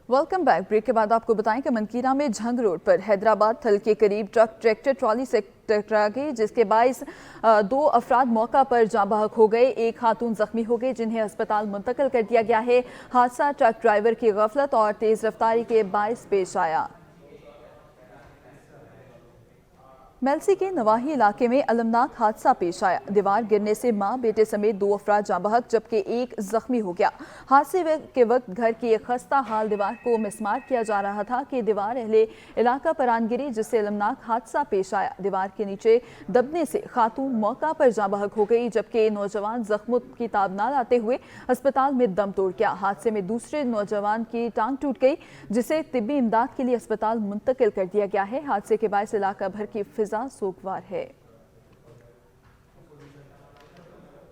Welcome back. Break के बाद आपको बताएं कि मनकीरा में झंग रोड पर हैदराबाद थल के करीब ट्रक ट्रैक्टर ट्रॉली से टकरा गई, जिसके बायस 2 अफराद मौका पर जाँ बहक हो गए। एक खातून जख्मी हो गई जिन्हें अस्पताल मुंतकिल कर दिया गया है। हादसा ट्रक ड्राइवर की गफलत और तेज रफ्तारी के बायस पेश आया। मेलसी के नवाही इलाके में अलमनाक हादसा पेश आया। दीवार गिरने से मां बेटे समेत 2 अफराद जाँ बहक जबकि एक जख्मी हो गया। हादसे के वक्त घर की एक खस्ता हाल दीवार को मिसमार किया जा रहा था कि दीवार अहले इलाका पर आन गिरी, जिससे अलमनाक हादसा पेश आया। दीवार के नीचे दबने से खातून मौका पर जाँ बहक हो गई जबकि नौजवान जख्मों की ताब न लाते हुए अस्पताल में दम तोड़ गया। हादसे में दूसरे नौजवान की टांग टूट गई, जिसे तिब्बी इमदाद के लिए अस्पताल मुंतकिल कर दिया गया है। हादसे के बायस इलाका भर की फिजा सोगवार है।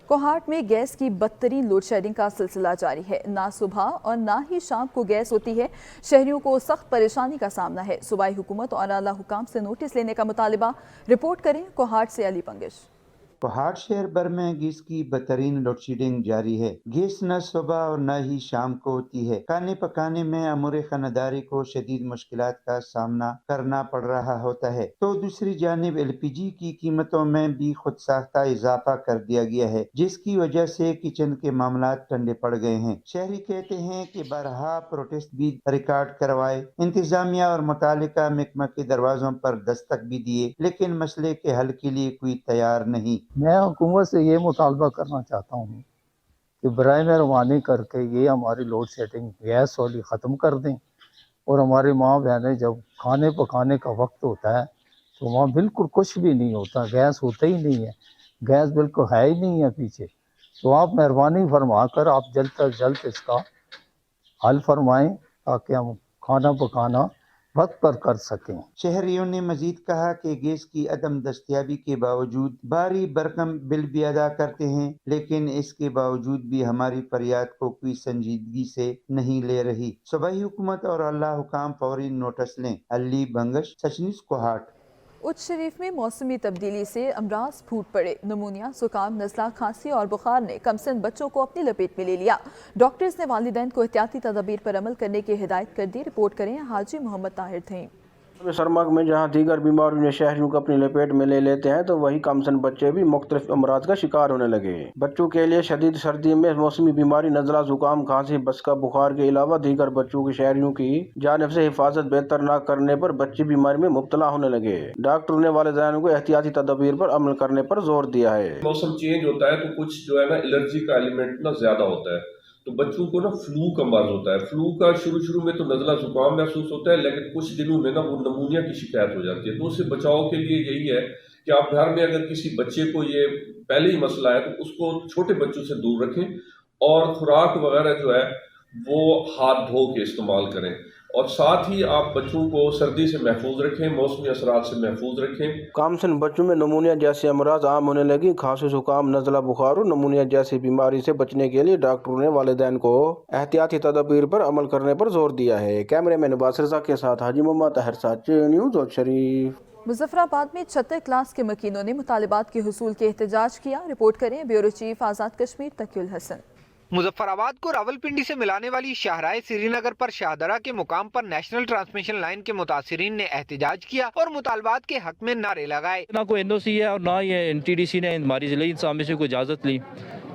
कोहाट में गैस की बदतरीन लोड शेडिंग का सिलसिला जारी है। ना सुबह और ना ही शाम को गैस होती है। शहरियों को सख्त परेशानी का सामना है। सूबाई हुकूमत और आला हुकाम से नोटिस लेने का मुतालिबा। रिपोर्ट करें कोहाट से अली पंगिश। कोहाट शहर भर में गैस की बदतरीन लोड शेडिंग जारी है। गैस न सुबह और न ही शाम को होती है। खाने पकाने में अमूर खानदारी को शदीद मुश्किलात का सामना करना पड़ रहा होता है, तो दूसरी जानिब LPG की कीमतों में भी खुद साख्ता इजाफा कर दिया गया है, जिसकी वजह से किचन के मामला ठंडे पड़ गए हैं। शहरी कहते हैं कि बारहा प्रोटेस्ट भी रिकॉर्ड करवाए, इंतजामिया और मुतालिका महकमा के दरवाजों पर दस्तक भी दिए, लेकिन मसले के हल के लिए कोई तैयार नहीं। मैं हुकूमत से ये मुतालबा करना चाहता हूँ कि बराए मेहरबानी करके ये हमारी लोड शेडिंग गैस वाली ख़त्म कर दें, और हमारी माँ बहनें जब खाने पकाने का वक्त होता है तो वहाँ बिल्कुल कुछ भी नहीं होता, गैस होता ही नहीं है, गैस बिल्कुल है ही नहीं है पीछे। तो आप मेहरबानी फरमा कर आप जल्द से जल्द इसका हल फरमाएं ताकि हम खाना पकाना वक्त पर कर सकें। शहरियों ने मजीद कहा कि गैस की अदम दस्तयाबी के बावजूद भारी भरकम बिल भी अदा करते हैं, लेकिन इसके बावजूद भी हमारी फरियाद को कोई संजीदगी से नहीं ले रही। सूबाई हुकूमत और अल्लाह हुकाम फौरी नोटिस लें। अली बंगश, सच न्यूज़, कोहाट। उच्च शरीफ में मौसमी तब्दीली से अमराज फूट पड़े। नमूनिया, जुकाम, नज़ला, खांसी और बुखार ने कमसिन बच्चों को अपनी लपेट में ले लिया। डॉक्टर्स ने वालिदैन को एहतियाती तदबीर पर अमल करने की हिदायत कर दी। रिपोर्ट करें हाजी मोहम्मद ताहिर थे। सरमग में जहाँ दीगर बीमारियों ने शहरियों को अपनी लपेट में ले लेते हैं, तो वही कमसन बच्चे भी मुख्तलिफ अमराज का शिकार होने लगे। बच्चों के लिए शदीद सर्दी में मौसमी बीमारी नज़ला, जुकाम, खांसी, बसका, बुखार के अलावा दीगर बच्चों की शहरियों की जानिब से हिफाजत बेहतर न करने पर बच्चे बीमारी में मुब्तला होने लगे। डॉक्टरों ने वालिदैन को एहतियाती तदबीर पर अमल करने पर जोर दिया है। मौसम चेंज होता है तो कुछ जो है ना एलर्जी का एलिमेंट ना ज्यादा होता है, तो बच्चों को ना फ्लू का मर्ज होता है। फ्लू का शुरू में तो नज़ला जुकाम महसूस होता है, लेकिन कुछ दिनों में ना वो नमूनिया की शिकायत हो जाती है। तो उससे बचाव के लिए यही है कि आप घर में अगर किसी बच्चे को ये पहले ही मसला है तो उसको छोटे बच्चों से दूर रखें, और खुराक वगैरह जो है वो हाथ धो के इस्तेमाल करें, और साथ ही आप बच्चों को सर्दी से महफूज रखें, मौसमी असरात से महफूज रखें। कमसिन बच्चों में नमूनिया जैसे अमराज आम होने लगी। खांसी, जुकाम, नज़ला, बुखार और नमूनिया जैसी बीमारी से बचने के लिए डॉक्टरों ने वालिदैन को एहतियाती तदबीर पर अमल करने पर जोर दिया है। कैमरामैन अब्बास रज़ा के साथ हाजी मोहम्मद ताहिर, सच न्यूज़ और शरीफ। मुजफ्फराबाद में 76 क्लास के मकीनों ने मुतालिबात के हुसूल के एहतजाज किया। रिपोर्ट करें ब्यूरो चीफ आज़ाद कश्मीर तकीउल हसन। मुजफ्फराबाद को रावलपिंडी से मिलाने वाली शाहराह श्रीनगर पर शाहदरा के मुकाम पर नेशनल ट्रांसमिशन लाइन के मुतासिरीन ने एहतजाज किया और मुतालबात के हक में नारे लगाए। ना कोई NOC है और ना ये NTDC ने हमारी जिले इंतजामिया से कोई इजाज़त ली।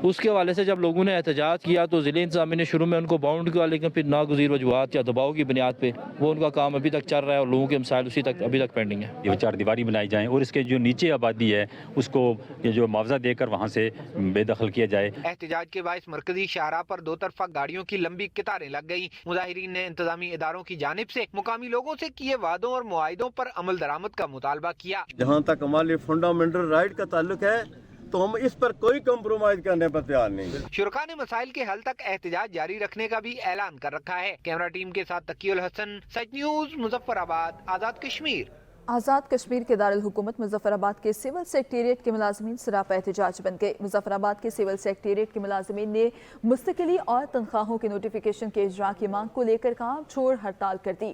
उसके हवाले से जब लोगों ने एहतजाज किया तो जिले इंतजामिया ने शुरू में उनको बाउंड किया, लेकिन फिर नागुज़ीर वजूहात या दबाव की बुनियाद पे वो उनका काम अभी तक चल रहा है और लोगों के मसाइल उसी तक अभी तक पेंडिंग है। ये 4 दीवारी बनाई जाए और इसके जो नीचे आबादी है उसको ये जो मुआवजा देकर वहाँ से बेदखल किया जाए। एहतजाज के बायस मरकजी शाहराह पर 2 तरफा गाड़ियों की लंबी कतारें लग गई। मुजाहिरीन ने इंतजामी इदारों की जानिब से मुकामी लोगों से किए वादों और मुआहिदों पर अमल दरामद का मुतालबा किया। जहाँ तक हमारे फंडामेंटल राइट का ताल्लुक है तो हम इस पर कोई कम्प्रोमाइज करने पर तैयार नहीं। शुरका ने मसाइल के हल तक एहतजाज जारी रखने का भी ऐलान कर रखा है। कैमरा टीम के साथ तकीउल हसन, सच न्यूज़, मुजफ्फराबाद, आज़ाद कश्मीर। आज़ाद कश्मीर के दारुल हुकूमत मुजफ्फराबाद के सिविल सेक्रेटेरिएट के मुलाजमीन सरापा एहतजाज बन गए। मुजफ्फराबाद के सिविल सेक्रेटेरिएट के मुलाजमीन ने मुस्तकिली और तनख्वाहों के नोटिफिकेशन के इजरा की मांग को लेकर काम छोड़ हड़ताल कर दी।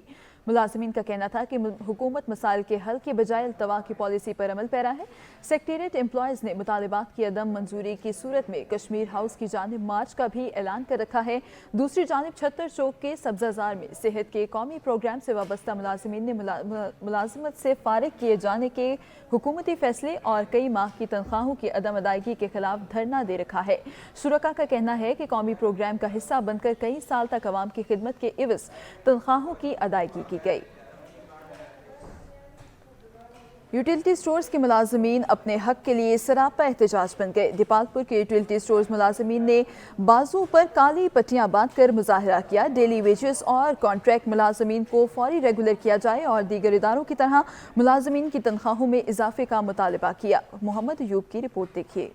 मुलाजमीन का कहना था कि हुकूमत मसाइल के हल के बजाय अल्तवा की पॉलिसी पर अमल पैरा है। सेक्रेटेरिएट एम्प्लॉयज़ ने मुतालिबात की अदम मंजूरी की सूरत में कश्मीर हाउस की जानिब मार्च का भी ऐलान कर रखा है। दूसरी जानिब छत्तर चौक के सब्जाजार में सेहत के कौमी प्रोग्राम से वाबस्ता मुलाजमीन ने मुलाजमत से फारिग किए जाने के हुकूमती फैसले और कई माह की तनख्वाहों की अदम अदायगी के खिलाफ धरना दे रखा है। शुरका का कहना है कि कौमी प्रोग्राम का हिस्सा बनकर कई साल तक अवाम की खिदमत के इवज़ तनख्वाहों की अदायगी की गई। यूटिलिटी स्टोर्स के मुलाजमीन अपने हक के लिए सरापा एहतजाज बन गए। दीपालपुर के यूटिलिटी स्टोर्स मुलाजमीन ने बाजू पर काली पट्टियां बांधकर मुजाहरा किया। डेली वेजेस और कॉन्ट्रैक्ट मुलाजमीन को फौरी रेगुलर किया जाए और दीगर इदारों की तरह मुलाजमीन की तनख्वाहों में इजाफे का मुतालबा किया। मोहम्मद अयूब की रिपोर्ट देखिए।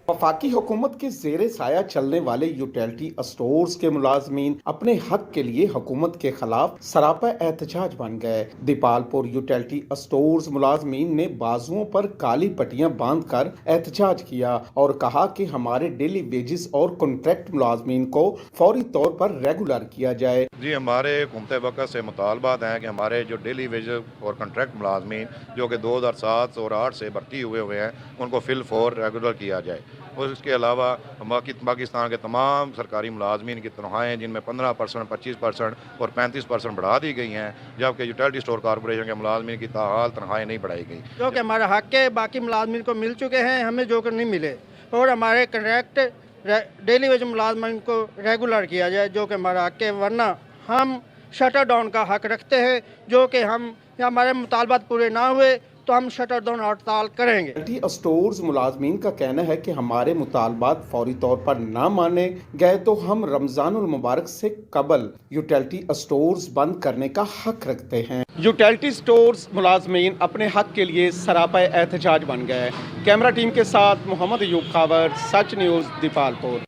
वफाकी हुकूमत के ज़ेरे साया चलने वाले यूटिलिटी स्टोर्स के मुलाजमीन अपने हक के लिए हुकूमत के खिलाफ सरापा एहतजाज बन गए। दीपालपुर यूटिलिटी स्टोर्स मुलाजमीन ने बाजुओं पर काली पट्टियां बांधकर एहतजाज किया और कहा कि हमारे डेली वेजेस और कॉन्ट्रैक्ट मुलाजमीन को फौरी तौर पर रेगुलर किया जाए। जी, हमारे हुकूमत वक़्त से मुतालबात हैं कि हमारे जो डेली वेजेस और कॉन्ट्रैक्ट मुलाजमीन जो कि 2007 और 8 से भर्ती हुए हैं उनको फिल फॉर रेगुलर किया जाए। और इसके अलावा पाकिस्तान के तमाम सरकारी मुलाजमीन की तनख्वाहें जिनमें 15%, 25% और 35% बढ़ा दी गई हैं, जबकि यूटिलिटी स्टोर कॉरपोरेशन के मुलाजमीन की ताहाल तनख्वाहें नहीं बढ़ाई गई। जो कि हमारा हक है बाकी मुलाजमीन को मिल चुके हैं, हमें जो कि नहीं मिले, और हमारे कॉन्ट्रैक्ट डेली वेज मुलाजमीन को रेगुलर किया जाए जो कि हमारा हक है, वरना हम शटर डाउन का हक रखते हैं। जो कि हम हमारे मुतालबात पूरे ना हुए तो हम शटर डाउन हड़ताल करेंगे। यूटिलिटी स्टोर्स मुलाजमीन का कहना है कि हमारे मुतालबात फौरी तौर पर ना माने गए तो हम रमजानुल मुबारक से कबल यूटिलिटी स्टोर्स बंद करने का हक रखते हैं। यूटिलिटी स्टोर्स मुलाजमीन अपने हक के लिए सरापा एहतजाज बन गए। कैमरा टीम के साथ मोहम्मद अयूब खावर, सच न्यूज़, दीपालपुर।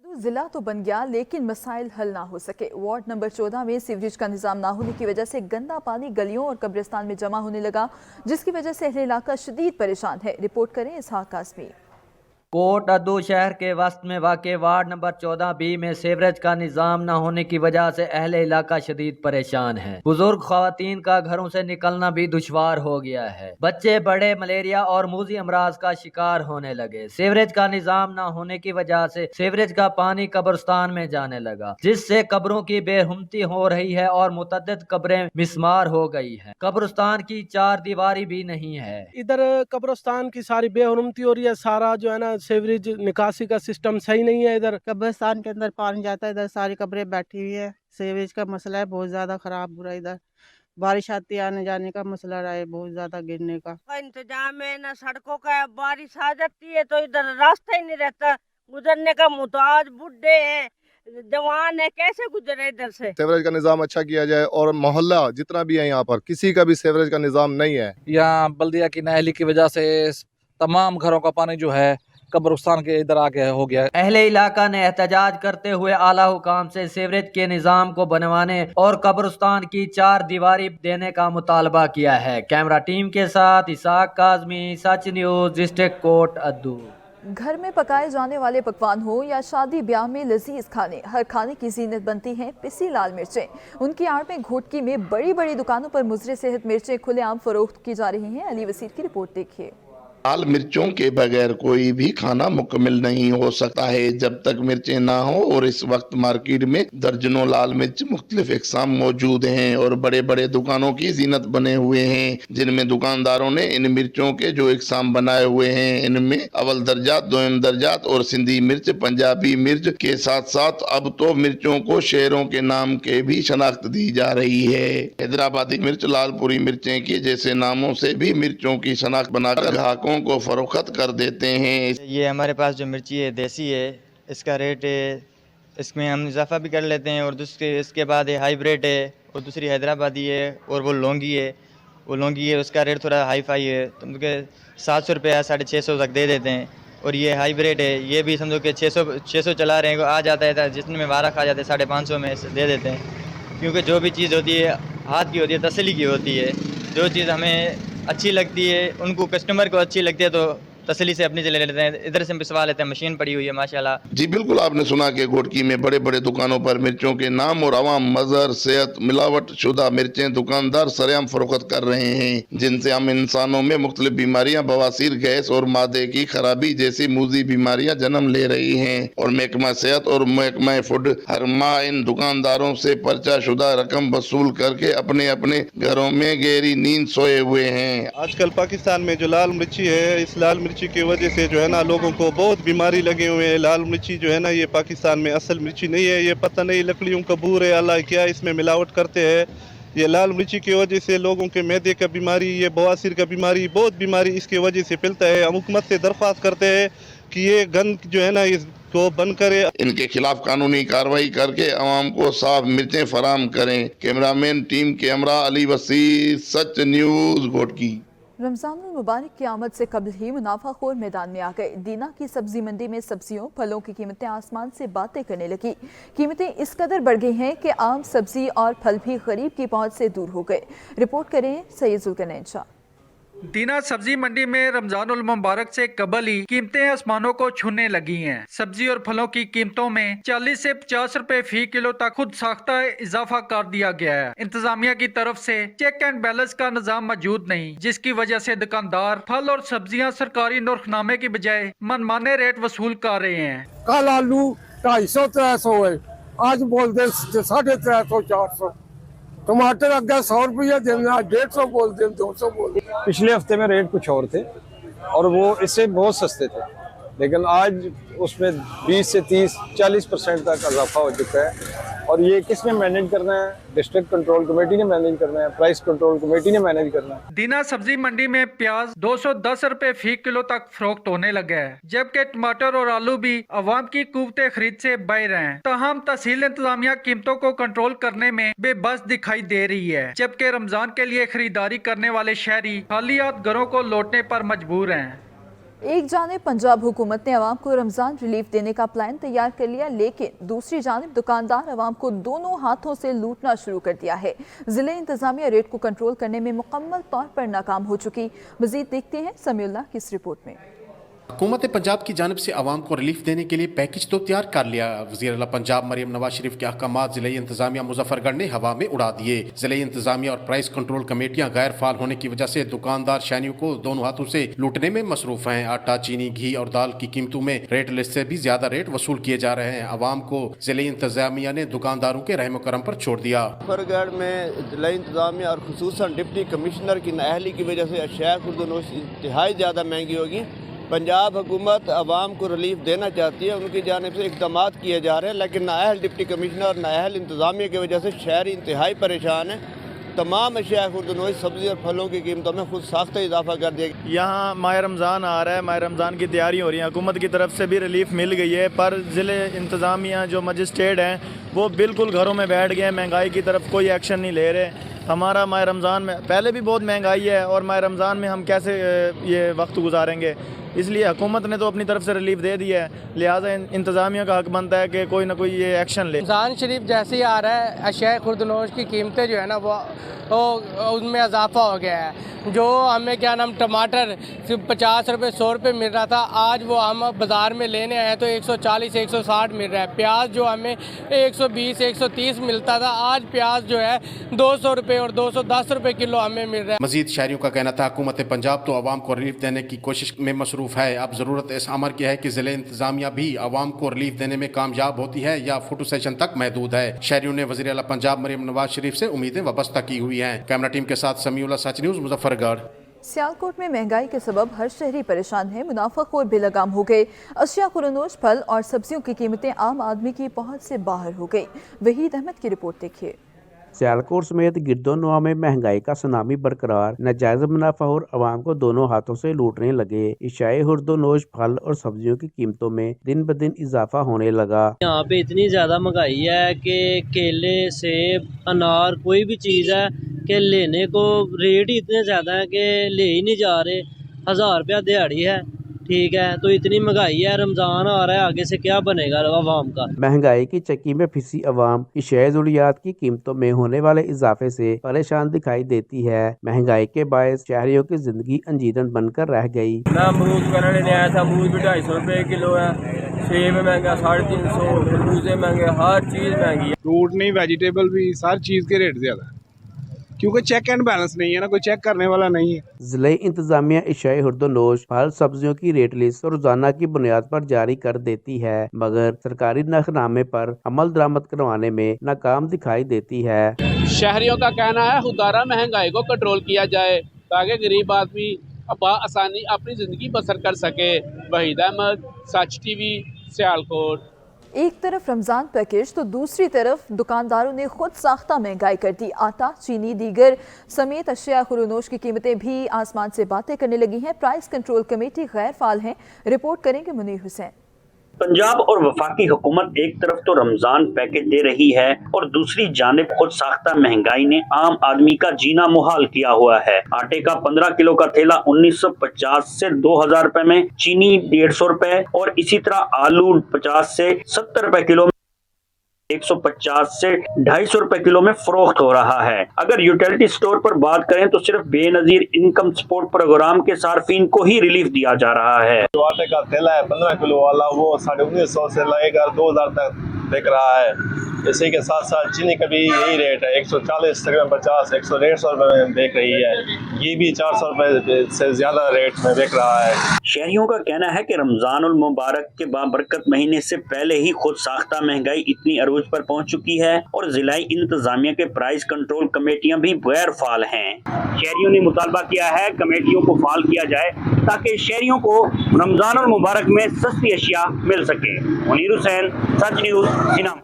जिला तो बन गया लेकिन मसाइल हल ना हो सके। वार्ड नंबर 14 में सीवरेज का निजाम ना होने की वजह से गंदा पानी गलियों और कब्रिस्तान में जमा होने लगा, जिसकी वजह से अहले इलाका शदीद परेशान है। रिपोर्ट करें इसहाक कासमी। कोट अद्दू शहर के वस्त में वाक़े वार्ड नंबर 14B में सीवरेज का निज़ाम न होने की वजह से अहले इलाका शदीद परेशान है। बुजुर्ग ख्वातीन का घरों से निकलना भी दुश्वार हो गया है। बच्चे बड़े मलेरिया और मूजी अमराज का शिकार होने लगे। सीवरेज का निज़ाम न होने की वजह से सीवरेज का पानी कब्रिस्तान में जाने लगा, जिससे कब्रों की बेरहमती हो रही है और मुतअद्दिद कब्रें मिस्मार हो गई है। कब्रिस्तान की 4 दीवारी भी नहीं है। इधर कब्रिस्तान की सारी बेरहमती हो रही है। सारा जो है ना सीवरेज निकासी का सिस्टम सही नहीं है। इधर कब्रिस्तान के अंदर पानी जाता है, इधर सारी कब्रें बैठी हुई है। सीवरेज का मसला है, बहुत ज्यादा खराब हो रहा है। इधर बारिश आती है, आने जाने का मसला रहा है, बहुत ज्यादा गिरने का इंतजाम है ना सड़कों का। बारिश आ जाती है तो इधर रास्ता ही नहीं रहता, गुजरने का मुताज बुढ़े हैं, जवान है, कैसे गुजरे इधर से। सीवरेज का निज़ाम अच्छा किया जाए और मोहल्ला जितना भी है यहाँ पर किसी का भी सीवरेज का निज़ाम नहीं है। यहाँ बल्दिया की नाअहली की वजह से तमाम घरों का पानी जो है कब्रिस्तान के इधर आके हो गया। अहले इलाका ने एहतजाज करते हुए आला हुकाम से सीवरेज के निज़ाम को बनवाने और कब्रिस्तान की 4 दीवारी देने का मुतालबा किया है। कैमरा टीम के साथ इसहाक काज़मी, सच न्यूज़, डिस्ट्रिक्ट कोट अद्दू। घर में पकाए जाने वाले पकवान हो या शादी ब्याह में लजीज खाने, हर खाने की जीनत बनती हैं पिसी लाल मिर्चें। उनकी आड़ में घोटकी में बड़ी बड़ी दुकानों पर मुज़र सेहत मिर्चें खुलेआम फरोख्त की जा रही हैं। अली वसीर की रिपोर्ट देखिए। लाल मिर्चों के बगैर कोई भी खाना मुकम्मल नहीं हो सकता है जब तक मिर्चें ना हो, और इस वक्त मार्केट में दर्जनों लाल मिर्च मुख्तलिफ इकसाम मौजूद हैं और बड़े बड़े दुकानों की जीनत बने हुए हैं, जिनमें दुकानदारों ने इन मिर्चों के जो इकसाम बनाए हुए हैं इनमें अव्वल दर्जात, दोयम दर्जात और सिंधी मिर्च, पंजाबी मिर्च के साथ साथ अब तो मिर्चों को शहरों के नाम के भी शनाख्त दी जा रही है। हैदराबादी मिर्च, लालपुरी मिर्चें के जैसे नामों से भी मिर्चों की शनाख्त बनाकर ग्राहकों को फरोख्त कर देते हैं। ये हमारे पास जो मिर्ची है देसी है, इसका रेट है, इसमें हम इजाफा भी कर लेते हैं, और दूसरे इसके बाद है हाइब्रिड है, और दूसरी हैदराबादी है, और वो लौंगी है। वो लौंगी है उसका रेट थोड़ा हाई फाई है, तो उनके 700 रुपये 650 तक दे देते हैं। और ये हाइब्रिड है, ये भी समझो कि 600 चला रहे हैं, आ जाता है जितने में वारा खा जाते हैं 550 में दे देते हैं। क्योंकि जो भी चीज़ होती है हाथ की होती है, तसल्ली की होती है। जो चीज़ हमें अच्छी लगती है, उनको कस्टमर को अच्छी लगती है तो तसल्ली से अपनी से ले लेते हैं, इधर से पिसवा लेते हैं, मशीन पड़ी हुई है माशाल्लाह। जी बिल्कुल, आपने सुना कि घोटकी में बड़े बड़े दुकानों पर मिर्चों के नाम और आवाम मजहर सेहत मिलावट शुदा मिर्चें दुकानदार सरेआम फरोख्त कर रहे हैं, जिनसे हम इंसानों में मुख्तलिफ बीमारियां बवासीर, गैस और मादे की खराबी जैसी मूजी बीमारियां जन्म ले रही हैं। और महकमा सेहत और महकमा फूड हर माह इन दुकानदारों से पर्चा शुदा रकम वसूल करके अपने अपने घरों में गहरी नींद सोए हुए हैं। आजकल पाकिस्तान में जो लाल मिर्ची है, इस लाल मिर्ची की वजह से जो है ना लोगों को बहुत बीमारी लगे हुए हैं। लाल मिर्ची जो है ना ये पाकिस्तान में असल मिर्ची नहीं है, ये पता नहीं लकड़ियों का बूर है, अल्लाह क्या इसमें मिलावट करते हैं। ये लाल मिर्ची की वजह से लोगों के मैदे का बीमारी, ये बवासीर का बीमारी, बहुत बीमारी इसकी वजह से फैलता है। हम हुकूमत से दरख्वास्त करते हैं कि ये गंद जो है ना इसको बंद करे। इनके खिलाफ कानूनी कार्रवाई करके अवाम को साफ मिर्चें फराम करें। Cameraman team camera Ali Wasir, सच न्यूज घोटकी। रमजान मुबारक की आमद से कबल ही मुनाफाखोर मैदान में आ गए। दीना की सब्जी मंडी में सब्जियों फलों की कीमतें आसमान से बातें करने लगी। कीमतें इस कदर बढ़ गई हैं कि आम सब्जी और फल भी गरीब की पहुंच से दूर हो गए। रिपोर्ट करें सैयद जुल्करनैन शाह। दीना सब्जी मंडी में रमजानुल मुबारक से कबल ही कीमतें आसमानों को छूने लगी हैं। सब्जी और फलों की कीमतों में 40 से 50 रुपए फी किलो तक खुद साख्ता इजाफा कर दिया गया है। इंतजामिया की तरफ से चेक एंड बैलेंस का निजाम मौजूद नहीं, जिसकी वजह से दुकानदार फल और सब्जियां सरकारी नरखनामे की बजाय मनमाने रेट वसूल कर रहे हैं। कल आलू 250-300 है, आज बोलते 350 400। टमाटर अगर 100 रुपया देना, 150 बोल दे, 200 बोल दे। पिछले हफ्ते में रेट कुछ और थे और वो इससे बहुत सस्ते थे, लेकिन आज उसमें 20 से 30-40% तक इजाफा हो चुका है। और ये किसने मैनेज करना है? डिस्ट्रिक्ट कंट्रोल कमेटी ने मैनेज करना है, प्राइस कंट्रोल कमेटी ने मैनेज करना है। दीना सब्जी मंडी में प्याज 210 रुपए फी किलो तक फरोख्त होने लगा है, जबकि टमाटर और आलू भी अवाम की कुव्वते खरीद से बह रहे हैं। ताहम तहसील इंतजामिया कीमतों को कंट्रोल करने में बेबस दिखाई दे रही है, जबकि रमजान के लिए खरीदारी करने वाले शहरी खालियात घरों को लौटने पर मजबूर हैं। एक जानिब पंजाब हुकूमत ने अवाम को रमज़ान रिलीफ देने का प्लान तैयार कर लिया, लेकिन दूसरी जानिब दुकानदार अवाम को दोनों हाथों से लूटना शुरू कर दिया है। ज़िले इंतजामिया रेट को कंट्रोल करने में मुकम्मल तौर पर नाकाम हो चुकी। मज़ीद देखते हैं समीउल्लाह की इस रिपोर्ट में। हुकूमत पंजाब की जानिब से आवाम को रिलीफ देने के लिए पैकेज तो तैयार कर लिया। वज़ीर आला पंजाब मरियम नवाज शरीफ के अहकामात ज़िले इंतजामिया मुजफ्फरगढ़ ने हवा में उड़ा दिए। ज़िले इंतजामिया और प्राइस कंट्रोल कमेटियां गैर फाल होने की वजह से दुकानदार शहरियों को दोनों हाथों से लूटने में मसरूफ हैं। आटा, चीनी, घी और दाल की कीमतों में रेट लिस्ट से भी ज्यादा रेट वसूल किए जा रहे हैं। आवाम को ज़िले इंतजामिया ने दुकानदारों के रहम करम पर छोड़ दिया। मुजफ्फरगढ़ में ज़िले इंतजामिया और खुसूसन डिप्टी कमिश्नर की नाअहली की वजह से अशिया खुर्दनोश इंतहाई ज़्यादा महंगी होगी। पंजाब हुकूमत आवाम को रिलीफ देना चाहती है, उनकी जानिब से इक़दाम किए जा रहे हैं, लेकिन नाअहल डिप्टी कमिश्नर और नाअहल इंतजामिया की वजह से शहरी इंतहाई परेशान है। तमाम अशिया खुर्दनोश सब्ज़ी और फलों की कीमतों में खुद साख्ता इजाफा कर दिया। यहाँ माह रमज़ान आ रहा है, माह रमज़ान की तैयारी हो रही है, हुकूमत की तरफ से भी रिलीफ मिल गई है, पर ज़िले इंतजामिया जो मजिस्ट्रेट हैं वो बिल्कुल घरों में बैठ गए, महंगाई की तरफ कोई एक्शन नहीं ले रहे। हमारा माह रमज़ान में पहले भी बहुत महंगाई है और माह रमज़ान में हम कैसे ये वक्त गुजारेंगे, इसलिए हुकूमत ने तो अपनी तरफ से रिलीफ दे दिया है, लिहाजा इंतज़ामिया का हक बनता है कि कोई ना कोई ये एक्शन ले। रमज़ान शरीफ जैसे ही आ रहा है, अशिया खुर्दनोश की कीमतें जो है ना वो उनमें इजाफा हो गया है। जो हमें क्या नाम टमाटर सिर्फ 50 रुपये 100 रुपये मिल रहा था, आज वो हम बाज़ार में लेने आए तो 140-160 मिल रहा है। प्याज जो हमें 120-130 मिलता था, आज प्याज जो है 200 रुपये और 210 रुपये किलो हमें मिल रहा है। मजीद शहरियों का कहना था हुकूमत पंजाब तो आवाम को रिलीफ देने की कोशिश में मसरूफ है। अब ज़रूरत इस अमर की है कि ज़िले इंतजामिया भी आवाम को रिलीफ देने में कामयाब होती है या फोटो सेशन तक महदूद है। शहरियों ने वज़ीर आला पंजाब मरियम नवाज शरीफ से उम्मीदें वाबस्ता की हुई हैं। कैमरा टीम के साथ समीउल्लाह, सच न्यूज़, मुजफ्फरगढ़। सियालकोट में महंगाई के सबब हर शहरी परेशान है, मुनाफाखोर बेलगाम हो गए। अशिया खुर्दनोश, फल और सब्जियों की कीमतें आम आदमी की पहुंच से बाहर हो गई। वहीद अहमद की रिपोर्ट देखिए। सियालकोट समेत गिरदोनवा में महंगाई का सुनामी बरकरार, नाजायज मुनाफा और आवाम को दोनों हाथों से लूटने लगे। इशाए खुर्दनोश, फल और सब्जियों की कीमतों में दिन ब दिन इजाफा होने लगा। यहाँ पे इतनी ज्यादा महंगाई है कि केले, सेब, अनार, कोई भी चीज है कि लेने को रेट ही इतने ज्यादा है कि ले ही नहीं जा रहे। 1000 रुपया दिहाड़ी है, ठीक है, तो इतनी महंगाई है, रमजान आ रहा है, आगे से क्या बनेगा अवाम का। महंगाई की चक्की में फंसी अवाम इशाए ज़रूरियात की कीमतों में होने वाले इजाफे से परेशान दिखाई देती है। महंगाई के बायस शहरियों की जिंदगी अंजीरन बनकर रह गई। मैं अमरूद करने ले आया था, अमरूद भी 250 रुपए किलो है, सेब महंगा 350, खरबूजे महंगे, हर चीज महंगी है। फ्रूट नहीं, वेजिटेबल भी, हर चीज के रेट ज्यादा है क्योंकि चेक एंड बैलेंस नहीं है ना, कोई चेक करने वाला नहीं है। जिला इंतजामिया इशाए हुर्दोनोश फल सब्जियों की रेट लिस्ट रोजाना की बुनियाद पर जारी कर देती है, मगर सरकारी नखनामे पर अमल दरामद करवाने में नाकाम दिखाई देती है। शहरियों का कहना है खुदारा महंगाई को कंट्रोल किया जाए ताकि गरीब आदमी आसानी अपनी जिंदगी बसर कर सके। वहीद अहमद, सच टीवी, सियालकोट। एक तरफ रमज़ान पैकेज तो दूसरी तरफ दुकानदारों ने खुद साख्ता महंगाई कर दी। आटा, चीनी, दीगर समेत अशिया खुरोनोश की कीमतें भी आसमान से बातें करने लगी हैं। प्राइस कंट्रोल कमेटी गैर फाल है। रिपोर्ट करेंगे मुनीर हुसैन। पंजाब और वफाकी हुकूमत एक तरफ तो रमजान पैकेज दे रही है और दूसरी जानिब खुद साख्ता महंगाई ने आम आदमी का जीना मुहाल किया हुआ है। आटे का 15 किलो का थैला 1950 से 2000 रुपए में, चीनी 150 रुपए और इसी तरह आलू 50 से 70 रुपए किलो, 150 से 250 रुपए किलो में फरोख्त हो रहा है। अगर यूटिलिटी स्टोर पर बात करें तो सिर्फ बेनजीर इनकम सपोर्ट प्रोग्राम के सार्फिन को ही रिलीफ दिया जा रहा है। जो आटे का थैला है 15 किलो वाला, वो 1950 से लेकर 2000 तक बिक रहा है। इसी के साथ साथ चीनी का भी यही रेट है, 140 तकरीबन 50, 150 रुपए में बिक रही है। ये भी 400 रुपए से ज्यादा रेट में बिक रहा है। शहरियों का कहना है कि रमजानुल मुबारक के बाबरकत महीने से पहले ही खुद साख्ता महंगाई इतनी अरूज पर पहुंच चुकी है और जिलाई इंतजामिया के प्राइस कंट्रोल कमेटियां भी गैर फाल हैं। शहरियों ने मुतालबा किया है कमेटियों को फाल किया जाए ताकि शहरियों को रमजानुल मुबारक में सस्ती अशिया मिल सके। मुनीर हुसैन, सच न्यूज़, सिना।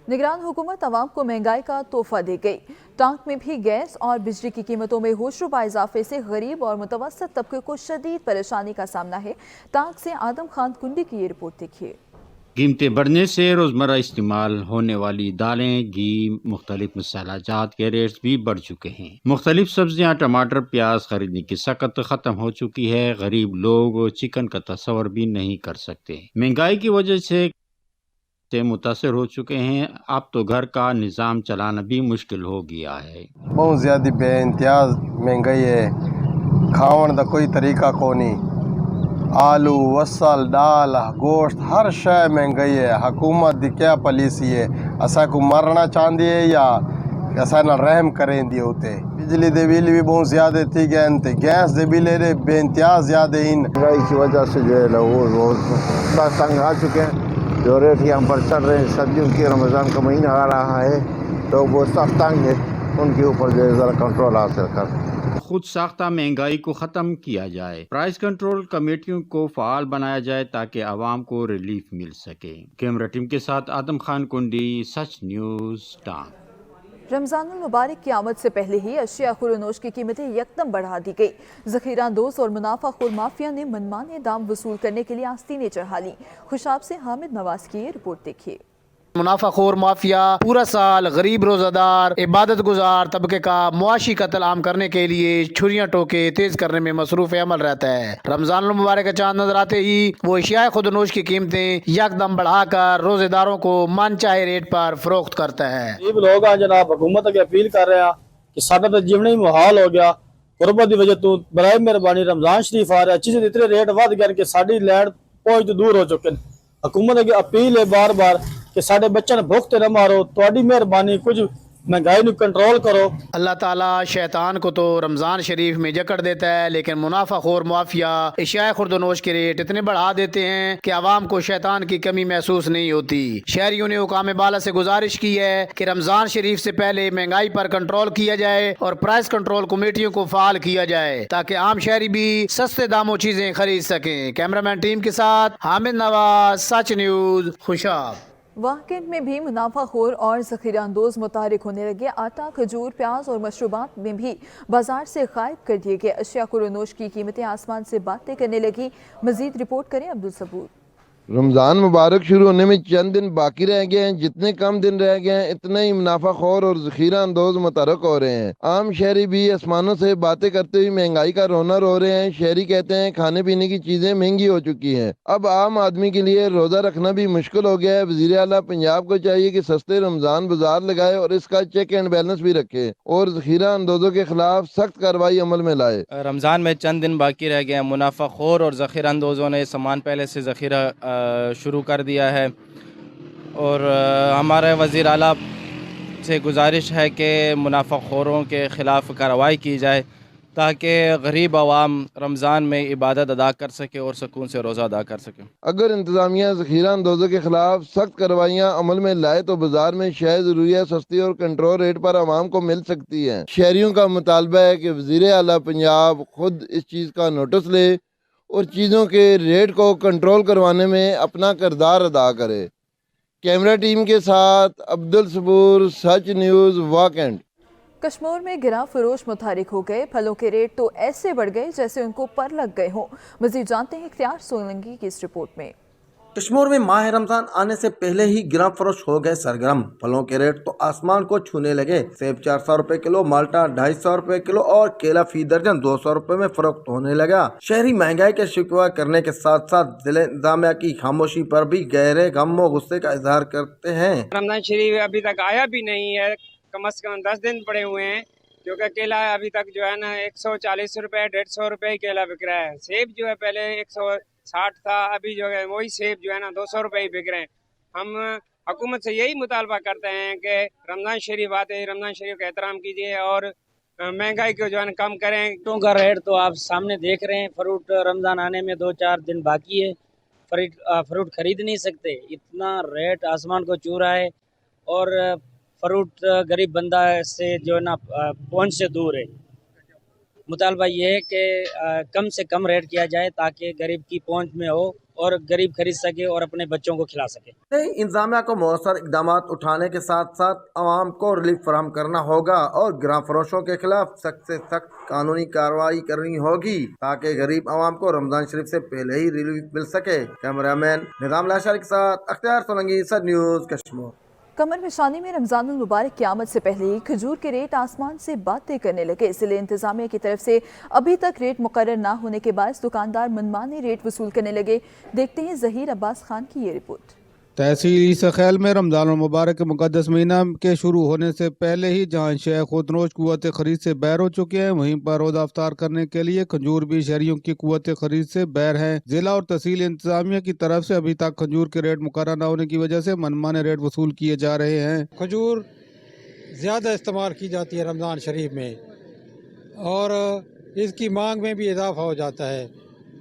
निगरान हुकूमत आवाम को महंगाई का तोहफा दे गई। टांक में भी गैस और बिजली की कीमतों में होशरुबा इजाफे से गरीब और मुतवस्सित तबके को शदीद परेशानी का सामना है। टांक से आदम खान कुंडी की ये रिपोर्ट देखिए। कीमतें बढ़ने से रोज़मर्रा इस्तेमाल होने वाली दालें, घी, मुख्तलिफ मसाला जात के रेट्स भी बढ़ चुके हैं। मुख्तलिफ सब्जियां, टमाटर, प्याज खरीदने की सकत ख़त्म हो चुकी है। गरीब लोग चिकन का तस्वर भी नहीं कर सकते। महंगाई की वजह से मुतासर हो चुके हैं। अब तो घर का निज़ाम चलाना भी मुश्किल हो गया है। बहुत ज़्यादा बेइंतियाज महंगाई है, खावन का कोई तरीका को नहीं। आलू, वसल, दाल, गोश्त, हर शय महंगाई है। हुकूमत की क्या पॉलिसी है, असा को मारना चाहती है या असा ना रहम करें दिए होते। बिजली के बिल भी बहुत ज़्यादा थी गए, गैस के बिल बेइंतियाज ज़्यादा इन महंगाई की वजह से जो है लोग बहुत तंग आ चुके हैं। जो रेट यहाँ पर चल रहे हैं, सब्जियों की रमज़ान का महीना आ रहा है तो वो सख्त तंग है, उनके ऊपर जो है ज़रा कंट्रोल हासिल कर खुद साख्ता महंगाई को ख़त्म किया जाए। प्राइस कंट्रोल कमेटियों को फ़ाल बनाया जाए ताकि आवाम को रिलीफ मिल सके। कैमरा टीम के साथ आदम खान कुंडी, सच न्यूज़, टांग। रमज़ानुल मुबारक की आमद से पहले ही अशिया खुरोनोश की कीमतें यकदम बढ़ा दी गई। ज़ख़ीरांदोज़ और मुनाफाखोर माफिया ने मनमाने दाम वसूल करने के लिए आस्तीनें चढ़ा ली। खुशाब से हामिद नवाज की ये रिपोर्ट देखिए। मुनाफाखोर माफिया पूरा साल गरीब रोजादार इबादत गुजार तबके का मुआशी कत्ल आम करने के लिए छुरियां टोके तेज करने में मसरूफ अमल रहता है। रमजान मुबारक का चांद नजर आते ही वो अशिया खुदनोश की कीमतें यकदम बढ़ाकर रोजेदारों को मन चाहे रेट पर फरोख्त करता है। गरीब लोग जनाब हुकूमत अगे अपील कर रहे हैं कि साडा तो जीवन ही मुहाल हो गया। गुरबत की वजह तो बराए मेहरबानी रमजान शरीफ आ रहा है, चीज़ें इतने रेट वध गए कि साड़ी लैंड पहुंच तो दूर हो चुके हैं। हुकूमत अगे अपील है बार बार कि साडे बच्चों ने भुख ते न मारो, तुहाडी मेहरबानी कुछ महंगाई को कंट्रोल करो। अल्लाह ताला शैतान को तो रमजान शरीफ में जकड़ देता है, लेकिन मुनाफाखोर माफिया अशिया खुर्दनोश के रेट इतने बढ़ा देते हैं कि आवाम को शैतान की कमी महसूस नहीं होती। शहरियों ने हुकाम बाला से गुजारिश की है कि रमजान शरीफ से पहले महंगाई पर कंट्रोल किया जाए और प्राइस कंट्रोल कमेटियों को फाल किया जाए ताकि आम शहरी भी सस्ते दामों चीजें खरीद सकें। कैमरामैन टीम के साथ हामिद नवाज, सच न्यूज़, खुशाब। वाकई में भी मुनाफाखोर और ज़ख़ीरांदोज़ मुतारिक होने लगे। आटा, खजूर, प्याज और मशरूबात में भी बाजार से गायब कर दिए गए। अशिया खुरोनोश की कीमतें आसमान से बातें करने लगी। मजीद रिपोर्ट करें अब्दुल सबूर। رمضان مبارک شروع ہونے میں چند دن باقی رہ گئے ہیں. جتنے کم دن رہ گئے ہیں اتنے ہی منافع خور اور ذخیرہ اندوز متحرک ہو رہے ہیں. عام شہری بھی آسمانوں سے باتیں کرتے ہوئے مہنگائی کا رونا رو رہے ہیں. شہری کہتے ہیں کھانے پینے کی چیزیں مہنگی ہو چکی ہیں. اب عام آدمی کے لیے روزہ رکھنا بھی مشکل ہو گیا ہے. وزیر اعلیٰ پنجاب کو چاہیے کہ سستے رمضان بازار لگائے اور اس کا چیک اینڈ بیلنس بھی رکھے اور ذخیرہ اندوزوں کے خلاف سخت کارروائی عمل میں لائے. رمضان میں چند دن باقی رہ گئے ہیں. منافع خور اور ذخیرہ اندوزوں نے سامان پہلے سے ذخیرہ شروع کر دیا ہے اور ہمارے وزیر اعلیٰ سے گزارش ہے کہ منافع خوروں کے خلاف کارروائی کی جائے تاکہ غریب عوام رمضان میں عبادت ادا کر سکے اور سکون سے روزہ ادا کر سکے. اگر انتظامیہ ذخیرہ اندوزوں کے خلاف سخت کارروائیاں عمل میں لائے تو بازار میں شے ضروریات سستی اور کنٹرول ریٹ پر عوام کو مل سکتی ہیں. شہریوں کا مطالبہ ہے کہ وزیر اعلیٰ پنجاب خود اس چیز کا نوٹس لے اور چیزوں کے ریٹ کو کنٹرول کروانے میں اپنا کردار ادا کرے. کیمرہ ٹیم کے ساتھ عبدالصبور، سچ نیوز، واکنڈ. کشمیر میں گراں فروش متحرک ہو گئے. پھلوں کے ریٹ تو ایسے بڑھ گئے جیسے ان کو پر لگ گئے ہوں. مزید جانتے ہیں اختیار سولنگی کی اس رپورٹ میں. کشمیر میں ماہ رمضان آنے سے پہلے ہی گراں فروش ہو گئے سرگرم. پھلوں کے ریٹ تو آسمان کو چھونے لگے. سیب 400 روپے کلو، مالٹا 250 روپے کلو اور کیلا فی درجن 200 روپے میں فروخت ہونے لگا. شہری مہنگائی کے شکوہ کرنے کے ساتھ ساتھ ضلع انتظامیہ کی خاموشی پر بھی گہرے غم و غصے کا اظہار کرتے ہیں. رمضان شریف ابھی تک آیا بھی نہیں ہے. کم از کم 10 دن پڑے ہوئے ہیں کیونکہ کیلا ابھی تک جو ہے نا 140 روپے 150 روپے کیلا بک رہا ہے. سیب جو ہے پہلے 160 تھا، ابھی جو ہے وہی سیب جو ہے نا 200 روپے ہی بک رہے ہیں. ہم حکومت سے یہی مطالبہ کرتے ہیں کہ رمضان شریف آتے رمضان شریف کا احترام کیجیے اور مہنگائی کو جو ہے نا کم کریں. فروٹوں کا ریٹ تو آپ سامنے دیکھ رہے ہیں. فروٹ رمضان آنے میں 2-4 دن باقی ہے. فروٹ خرید نہیں سکتے، اتنا ریٹ آسمان کو چھو رہا ہے اور فروٹ غریب بندہ سے جو ہے نا پہنچ سے دور ہے. مطالبہ یہ ہے کہ کم سے کم ریٹ کیا جائے تاکہ غریب کی پہنچ میں ہو اور غریب خرید سکے اور اپنے بچوں کو کھلا سکے. انتظامیہ کو مؤثر اقدامات اٹھانے کے ساتھ ساتھ عوام کو ریلیف فراہم کرنا ہوگا اور گراں فروشوں کے خلاف سخت سے سخت قانونی کارروائی کرنی ہوگی تاکہ غریب عوام کو رمضان شریف سے پہلے ہی ریلیف مل سکے. کیمرہ مین نظام لاشاری کے ساتھ اختیار سولنگی، سچ نیوز، کشمیر. کمر نشانی میں رمضان المبارک کی آمد سے پہلے ہی کھجور کے ریٹ آسمان سے باتیں کرنے لگے. ضلع انتظامیہ کی طرف سے ابھی تک ریٹ مقرر نہ ہونے کے باعث دکاندار منمانے ریٹ وصول کرنے لگے. دیکھتے ہیں ظہیر عباس خان کی یہ رپورٹ. تحصیل سخیل میں رمضان المبارک کے مقدس مہینہ کے شروع ہونے سے پہلے ہی جہاں شیخ خودنوش قوت خرید سے بیر ہو چکے ہیں، وہیں پر روزہ افطار کرنے کے لیے کھجور بھی شہریوں کی قوت خرید سے بیر ہیں. ضلع اور تحصیل انتظامیہ کی طرف سے ابھی تک کھجور کے ریٹ مقرر نہ ہونے کی وجہ سے منمانے ریٹ وصول کیے جا رہے ہیں. کھجور زیادہ استعمال کی جاتی ہے رمضان شریف میں اور اس کی مانگ میں بھی اضافہ ہو جاتا ہے.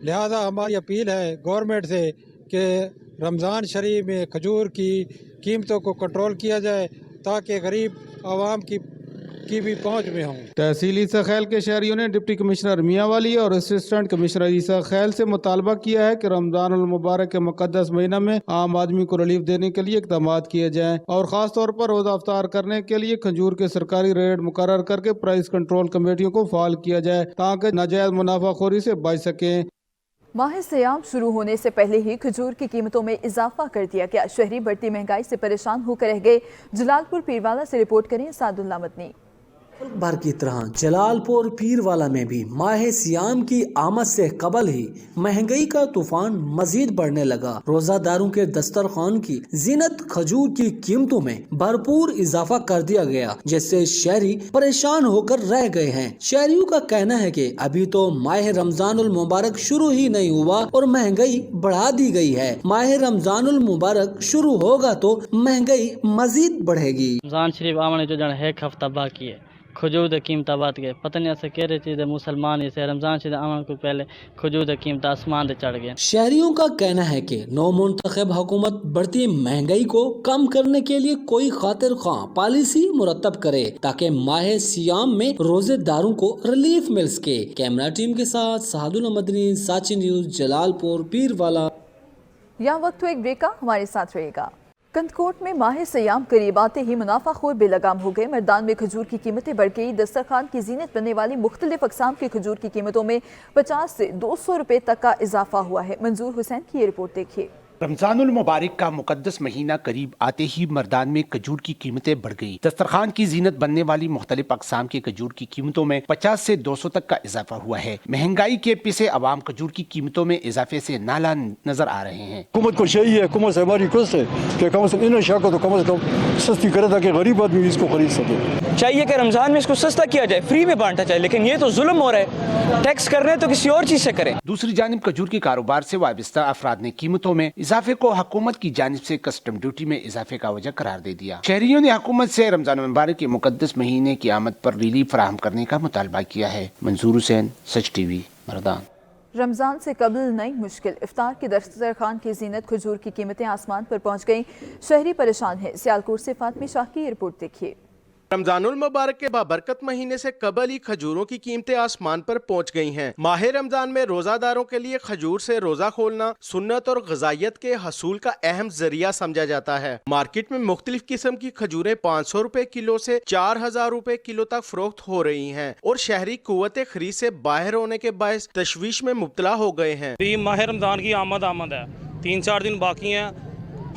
لہذا ہماری اپیل ہے گورنمنٹ سے کہ رمضان شریف میں کھجور کی قیمتوں کو کنٹرول کیا جائے تاکہ غریب عوام کی بھی پہنچ میں ہوں. تحصیل سخیل کے شہریوں نے ڈپٹی کمشنر میاں والی اور اسسٹنٹ کمشنر عیسیٰ خیل سے مطالبہ کیا ہے کہ رمضان المبارک کے مقدس مہینہ میں عام آدمی کو ریلیف دینے کے لیے اقدامات کیے جائیں اور خاص طور پر روزہ افطار کرنے کے لیے کھجور کے سرکاری ریٹ مقرر کر کے پرائس کنٹرول کمیٹیوں کو فعال کیا جائے تاکہ ناجائز منافع خوری سے بچ سکیں. ماہ سیام شروع ہونے سے پہلے ہی کھجور کی قیمتوں میں اضافہ کر دیا گیا. شہری بڑھتی مہنگائی سے پریشان ہو کر رہ گئے. جلال پور پیروالا سے رپورٹ کریں سعد اللہ مدنی. ملک بھر کی طرح جلال پور پیروالا میں بھی ماہ سیام کی آمد سے قبل ہی مہنگائی کا طوفان مزید بڑھنے لگا. روزہ داروں کے دسترخوان کی زینت کھجور کی قیمتوں میں بھرپور اضافہ کر دیا گیا جس سے شہری پریشان ہو کر رہ گئے ہیں. شہریوں کا کہنا ہے کہ ابھی تو ماہ رمضان المبارک شروع ہی نہیں ہوا اور مہنگائی بڑھا دی گئی ہے. ماہ رمضان المبارک شروع ہوگا تو مہنگائی مزید بڑھے گی. رمضان شریف آنے جو جان ایک ہفتہ باقی ہے. کھجور کی قیمت بات گئے پتہ نہیں ایسے کہہ رہی چیز مسلمان اسے رمضان سے آمن کو پہلے کھجور کی قیمت آسمان سے چڑھ گئے. شہریوں کا کہنا ہے کہ نو منتخب حکومت بڑھتی مہنگائی کو کم کرنے کے لیے کوئی خاطر خواہ پالیسی مرتب کرے تاکہ ماہ سیام میں روزے داروں کو ریلیف مل سکے. کیمرہ ٹیم کے ساتھ سعد اللہ مدنی، ساچی نیوز، جلال پور پیروالا. یہاں وقت ہو ایک بریک کا، ہمارے ساتھ رہے گا. کندکوٹ میں ماہ سیام قریب آتے ہی منافع خور بے لگام ہو گئے. میدان میں کھجور کی قیمتیں بڑھ گئی. دسترخوان کی زینت بننے والی مختلف اقسام کے کھجور کی قیمتوں میں 50 سے 200 روپے تک کا اضافہ ہوا ہے. منظور حسین کی یہ رپورٹ دیکھیے. रमजानुल मुबारक का मुकद्दस महीना करीब आते ही मर्दान में खजूर की कीमतें बढ़ गई। दस्तरखान की जीनत बनने वाली मुख्तलिफ अकसाम के खजूर की कीमतों में 50 से 200 तक का इजाफा हुआ है। महंगाई के पीछे अवाम खजूर की कीमतों में इजाफे से नाला नजर आ रहे हैं। हुकूमत को चाहिए, हुकूमत से हमारी रिक्वेस्ट है कि कम से कम इन अशिया को तो कम से कम सस्ती करे ताकि गरीब आदमी इसको खरीद सके। चाहिए कि रमजान में इसको सस्ता किया जाए, फ्री में बांटा जाए, लेकिन ये तो जुल्म हो रहा है। टैक्स कर रहे हैं तो किसी और चीज से करें। दूसरी जानिब खजूर के कारोबार से वाबस्ता अफराद ने कीमतों में इजाफे को हुकूमत की जानिब से कस्टम ड्यूटी में इजाफे का वजह करार दे दिया। शहरियों ने हुकूमत से रमजान मुबारक के मुकद्दस महीने की आमद पर रिलीफ फराहम करने का मुतालबा किया है। मंसूर हुसैन, सच टीवी, मर्दान। रमजान से कबल नई मुश्किल, इफ्तार के दस्तरखान की जीनत खजूर की कीमतें आसमान पर पहुंच गईं। शहरी परेशान हैं। सियालकोट से फातमी शाह की रिपोर्ट देखिए। रमजानुल मुबारक के बाबरकत महीने से कबल ही खजूरों की कीमतें आसमान पर पहुंच गई हैं। माह रमजान में रोजादारों के लिए खजूर से रोजा खोलना सुन्नत और ग़िज़ाइयत के हसूल का अहम जरिया समझा जाता है। मार्केट में मुख्तलिफ किस्म की खजूरें 500 रुपए किलो से 4000 रुपए किलो तक फरोख्त हो रही हैं और शहरी कुव्वत खरीद से बाहर होने के बायस तशवीश में मुब्तला हो गए हैं। माह रमजान की आमद है, 3-4 दिन बाकी हैं,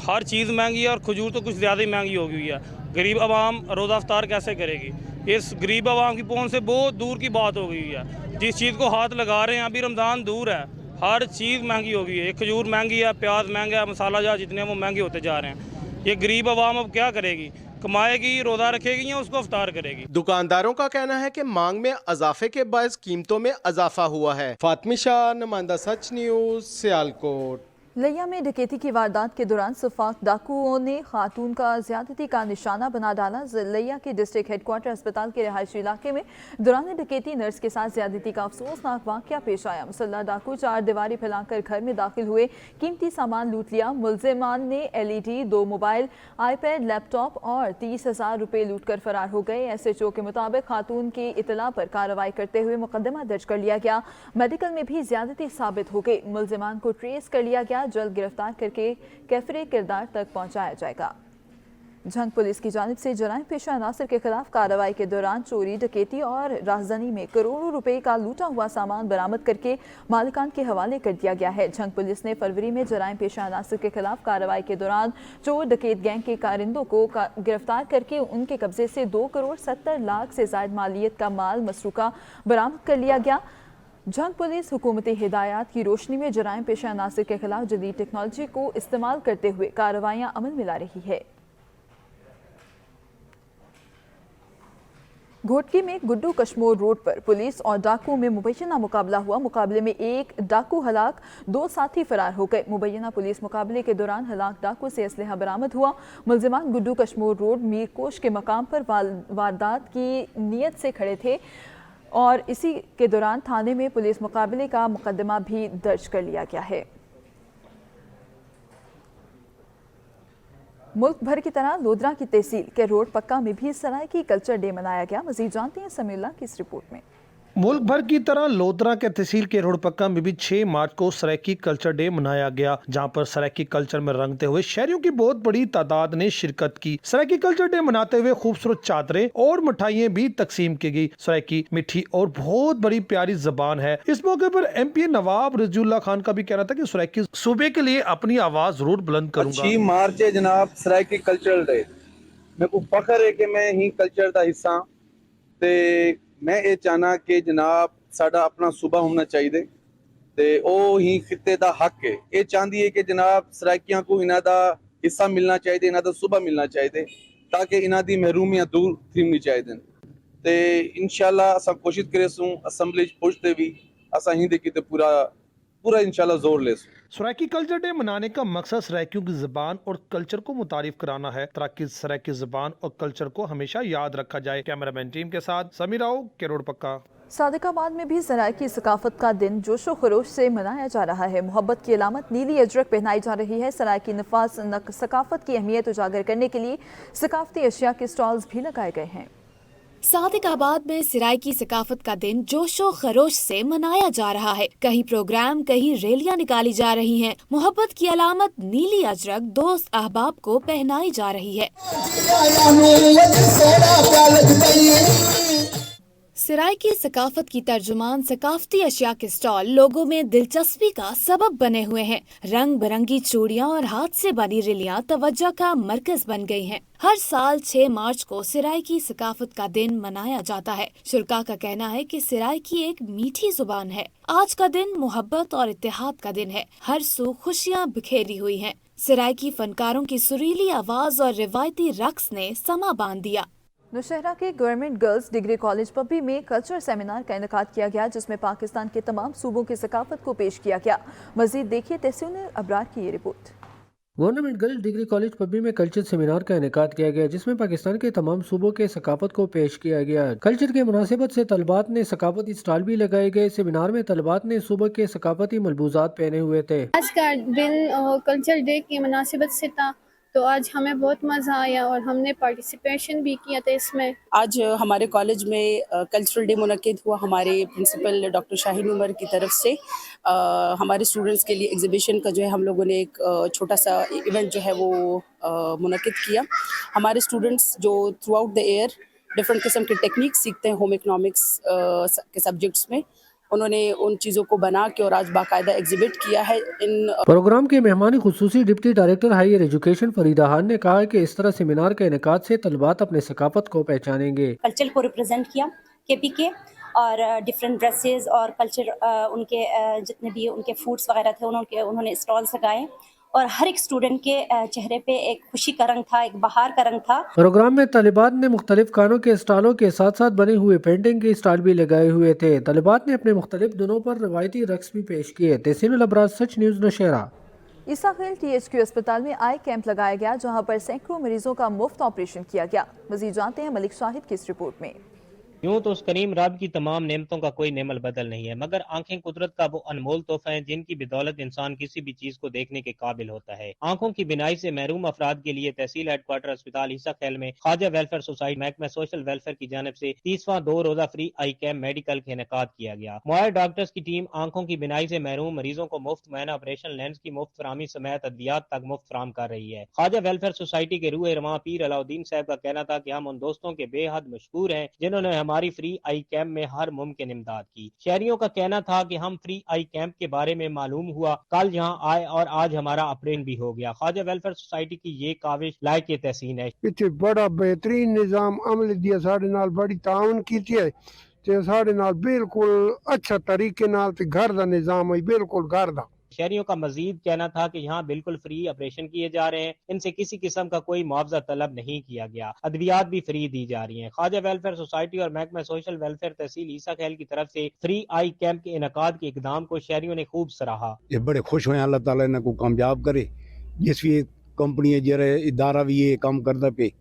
हर चीज़ महंगी है और खजूर तो कुछ ज़्यादा ही महंगी हो गई है। गरीब आवाम रोज़ा अफ्तार कैसे करेगी? इस गरीब आवाम की पहुंच से बहुत दूर की बात हो गई है। जिस चीज़ को हाथ लगा रहे हैं, अभी रमज़ान दूर है, हर चीज़ महंगी हो गई है। एक खजूर महंगी है, प्याज महंगा है, मसाला जहाँ जितने हैं वो महंगे होते जा रहे हैं। ये गरीब आवाम अब क्या करेगी? कमाएगी, रोज़ा रखेगी या उसको अफ्तार करेगी? दुकानदारों का कहना है कि मांग में इजाफे के बायस कीमतों में इजाफा हुआ है। फातमी शाह, नुमाइंदा सच न्यूज़, सियालकोट। लिया में डकैती की वारदात के दौरान सफाक डाकुओं ने खातून का ज्यादती का निशाना बना डाला। लिया के डिस्ट्रिक्ट हेडक्वार्टर अस्पताल के रिहायशी इलाके में दौरान डकैती नर्स के साथ ज्यादती का अफसोसनाक वाकया पेश आया। मुसल्लह डाकू 4 दीवारी फैलाकर घर में दाखिल हुए, कीमती सामान लूट लिया। मुलजिमान ने LED, 2 मोबाइल, iPad, लैपटॉप और 30,000 रुपये लूट कर फरार हो गए। SHO के मुताबिक खातून की इतला पर कार्रवाई करते हुए मुकदमा दर्ज कर लिया गया। मेडिकल में भी ज्यादती साबित हो गई। मुलजिमान को ट्रेस कर लिया गया, जल्द गिरफ्तार करके कैफरे किरदार तक पहुंचाया जाएगा। झंग पुलिस की जानिब से जराइम पेशा अनासर के खिलाफ कार्रवाई के दौरान चोरी, डकैती और राजधानी में करोड़ों रुपए का लूटा हुआ सामान बरामद करके मालिकान के हवाले कर दिया गया है। झंग पुलिस ने फरवरी में जराइम पेशा अनासर के खिलाफ कार्रवाई के दौरान चोर डकैत गैंग के कारिंदों को गिरफ्तार करके उनके कब्जे से 2 करोड़ 70 लाख से ज्यादा मालियत का माल मसरूका बरामद कर लिया गया। झंग पुलिस हुकूमती हिदायत की रोशनी में जराइम पेशा अनासर के खिलाफ जदीद टेक्नोलॉजी को इस्तेमाल करते हुए कार्रवाइयां अमल में ला रही है। घोटकी में गुड्डू कश्मोर रोड पर पुलिस और डाकू में मुबैना मुकाबला हुआ। मुकाबले में एक डाकू हलाक, 2 साथी फरार हो गए। मुबैना पुलिस मुकाबले के दौरान हलाक डाकू से असलहा बरामद हुआ। मुलजिमान गुड्डू कश्मोर रोड मीरकोश के मकाम पर वारदात की नीयत से खड़े थे और इसी के दौरान थाने में पुलिस मुकाबले का मुकदमा भी दर्ज कर लिया गया है। मुल्क भर की तरह लोधरा की तहसील के रोड पक्का में भी सरायकी कल्चर डे मनाया गया। मजीद जानते हैं समीउल्लाह की इस रिपोर्ट में। मुल्क भर की तरह लोधरा के तहसील के रोड पक्का में भी 6 मार्च को सरायकी कल्चर डे मनाया गया, जहां पर सरायकी कल्चर में रंगते हुए शहरियों की बहुत बड़ी तादाद ने शिरकत की। सरायकी कल्चर डे मनाते हुए खूबसूरत चादरें और मिठाइयाँ भी तकसीम की गई। सरायकी मीठी और बहुत बड़ी प्यारी जबान है। इस मौके पर MP नवाब रजीउल्लाह खान का भी कहना था कि सरायकी सूबे के लिए अपनी आवाज जरूर बुलंद करूंगा। 6 मार्च है जनाब सरायकी कल्चरल डे। मेरे को फखर है कि मैं ही कल्चर का हिस्सा ते मैं ये चाहना कि जनाब साडा अपना सूबा होना चाहिए ते ओ ही खिते दा हक है। ये चाहती है कि जनाब सरायकियां को इन्हां दा हिस्सा मिलना चाहिए, इन्हां दा सूबा मिलना चाहिए ताकि इन्हां दी महरूमियां दूर थीमनी चाहिए ते इंशाल्लाह असां कोशिश करे सूं असम्बली पहुंचते भी असां हिंदे की पूरा इंशाल्लाह जोर ले सूं। सरायकी कल्चर डे मनाने का मकसद सरायकियों की ज़बान और कल्चर को मुतारिफ कराना है ताकि सरायकी ज़बान और कल्चर को हमेशा याद रखा जाए। कैमरामैन टीम के साथ समीर राव के रोड पक्का। सादिकाबाद में भी सरायकी सकाफत का दिन जोशो खरोश से मनाया जा रहा है। मोहब्बत की अलामत नीली अजरक पहनाई जा रही है। सरायकी नफास सकाफत की अहमियत उजागर करने के लिए सकाफती अशिया के स्टॉल्स भी लगाए गए हैं। सादिकाबाद में सरायकी सकाफत का दिन जोशो खरोश से मनाया जा रहा है। कहीं प्रोग्राम, कहीं रैलियां निकाली जा रही हैं। मोहब्बत की अलामत नीली अजरक दोस्त अहबाब को पहनाई जा रही है। सिराय की सकाफत की तर्जुमान सकाफती अशिया के स्टॉल लोगों में दिलचस्पी का सबब बने हुए हैं। रंग बिरंगी चूड़ियां और हाथ से बनी रिलियां तवज्जो का मरकज बन गई हैं। हर साल 6 मार्च को सिराय की सकाफत का दिन मनाया जाता है। शुरका का कहना है कि सिराय की एक मीठी जुबान है। आज का दिन मोहब्बत और इत्तेहाद का दिन है। हर सू खुशियां बिखेरी हुई हैं। सिराय की फनकारों की सुरीली आवाज और रिवायती रक्स ने समा बांध दिया। नौशहरा के government girls degree college Pabbi में कल्चर सेमिनार का इनेकाद किया गया, जिसमें पाकिस्तान के तमाम सूबों की सकाफत को पेश किया गया। मजीद देखिए तहसीन अबरार की ये report. Government girls degree college Pabbi में कल्चर सेमिनार का इनेकाद किया गया, जिसमें पाकिस्तान के तमाम सूबों के सकाफत को पेश किया गया। कल्चर के मुनासिबत से तलबात ने सकाफती स्टॉल भी लगाए गए। सेमिनार में तलबात ने सूबे के सकाफती मलबूजात पहने हुए थे। आज का दिन कल्चर डे की मुनासिबत से था, तो आज हमें बहुत मज़ा आया और हमने पार्टिसिपेशन भी किया था इसमें। आज हमारे कॉलेज में कल्चरल डे मुनक्किद हुआ हमारे प्रिंसिपल डॉक्टर शाहीन उमर की तरफ से। हमारे स्टूडेंट्स के लिए एग्जीबिशन का जो है हम लोगों ने एक छोटा सा इवेंट जो है वो मुनक्किद किया। हमारे स्टूडेंट्स जो through out the year different किस्म के टेक्निक सीखते हैं होम इकनॉमिक्स के सब्जेक्ट्स में, उन्होंने उन चीज़ों को बना के और आज बाकायदा एग्जिबिट किया है। इन प्रोग्राम के मेहमान खुसूसी deputy director higher education Farida Khan ने कहा कि इस तरह सेमिनार के इनेकाद से तलबात अपने सकाफत को पहचानेंगे। कल्चर को रिप्रेजेंट किया KPK और डिफरेंट ड्रेसेस और कल्चर उनके जितने भी उनके फूड्स वगैरह थे उन्होंने स्टॉल्स लगाए और हर एक स्टूडेंट के चेहरे पे एक खुशी का रंग था, एक बहार का रंग था। प्रोग्राम में तलिबात ने मुख्तलिफ खानों के स्टॉलों के साथ साथ बने हुए पेंटिंग के स्टॉल भी लगाए हुए थे। तलिबात ने अपने मुख्तलिफ दिनों पर रवायती रक्स भी पेश किए। तहसीन अबरार, सच न्यूज़, नौशहरा। ईसा खेल THQ अस्पताल में आई कैंप लगाया गया, जहां पर सैकड़ों मरीजों का मुफ्त ऑपरेशन किया गया। मजीद जानते हैं मलिक शाहिद की इस रिपोर्ट में। यूं तो उस करीम रब की तमाम नेमतों का कोई नेमल बदल नहीं है, मगर आंखें कुदरत का वो अनमोल तोहफा है जिनकी बदौलत इंसान किसी भी चीज को देखने के काबिल होता है। आंखों की बिनाई से महरूम अफराद के लिए तहसील हेडक्वार्टर अस्पताल ईसा खेल में ख्वाजा वेलफेयर सोसाइटी महकमा सोशल वेलफेयर की जानिब से 30वां 2 रोजा फ्री आई कैंप मेडिकल का इनेकाद किया गया। मुआयर डॉक्टर्स की टीम आंखों की बिनाई से महरूम मरीजों को मुफ्त मुआयना, ऑपरेशन, लेंस की मुफ्त फराहमी समेत अद्वियात तक मुफ्त फराहम कर रही है। ख्वाजा वेलफेयर सोसाइटी के रूह रवां पीर अलाउद्दीन साहब का कहना था कि हम उन दोस्तों के बेहद मशहूर हैं जिन्होंने हमारी फ्री आई कैंप में हर मुमकिन इमदाद की। शहरियों का कहना था कि हम फ्री आई कैंप के बारे में मालूम हुआ, कल यहाँ आए और आज हमारा ऑपरेशन भी हो गया। ख्वाजा वेलफेयर सोसाइटी की ये काविश लायक तहसीन है। इत्थे बड़ा बेहतरीन निजाम अमल दिया, साढ़े नाल बड़ी ताउन की है ते साढ़े नाल बिल्कुल अच्छा तरीके नाल ते घर दा निजाम है, बिल्कुल घर दा। शहरियों का मजीद कहना था कि यहाँ बिल्कुल फ्री ऑपरेशन किए जा रहे हैं, इनसे किसी किस्म का कोई मुआवजा तलब नहीं किया गया, अद्वियात भी फ्री दी जा रही हैं। ख्वाजा वेलफेयर सोसाइटी और महकमा सोशल वेलफेयर तहसील ईसा खेल की तरफ से फ्री आई कैंप के इनेकाद के इकदाम को शहरियों ने खूब सराहा। ये बड़े खुश हुए, अल्लाह ताला इन्हें को कामयाब करे। जिस भी कंपनी जरा इदारा भी ये काम करता पे,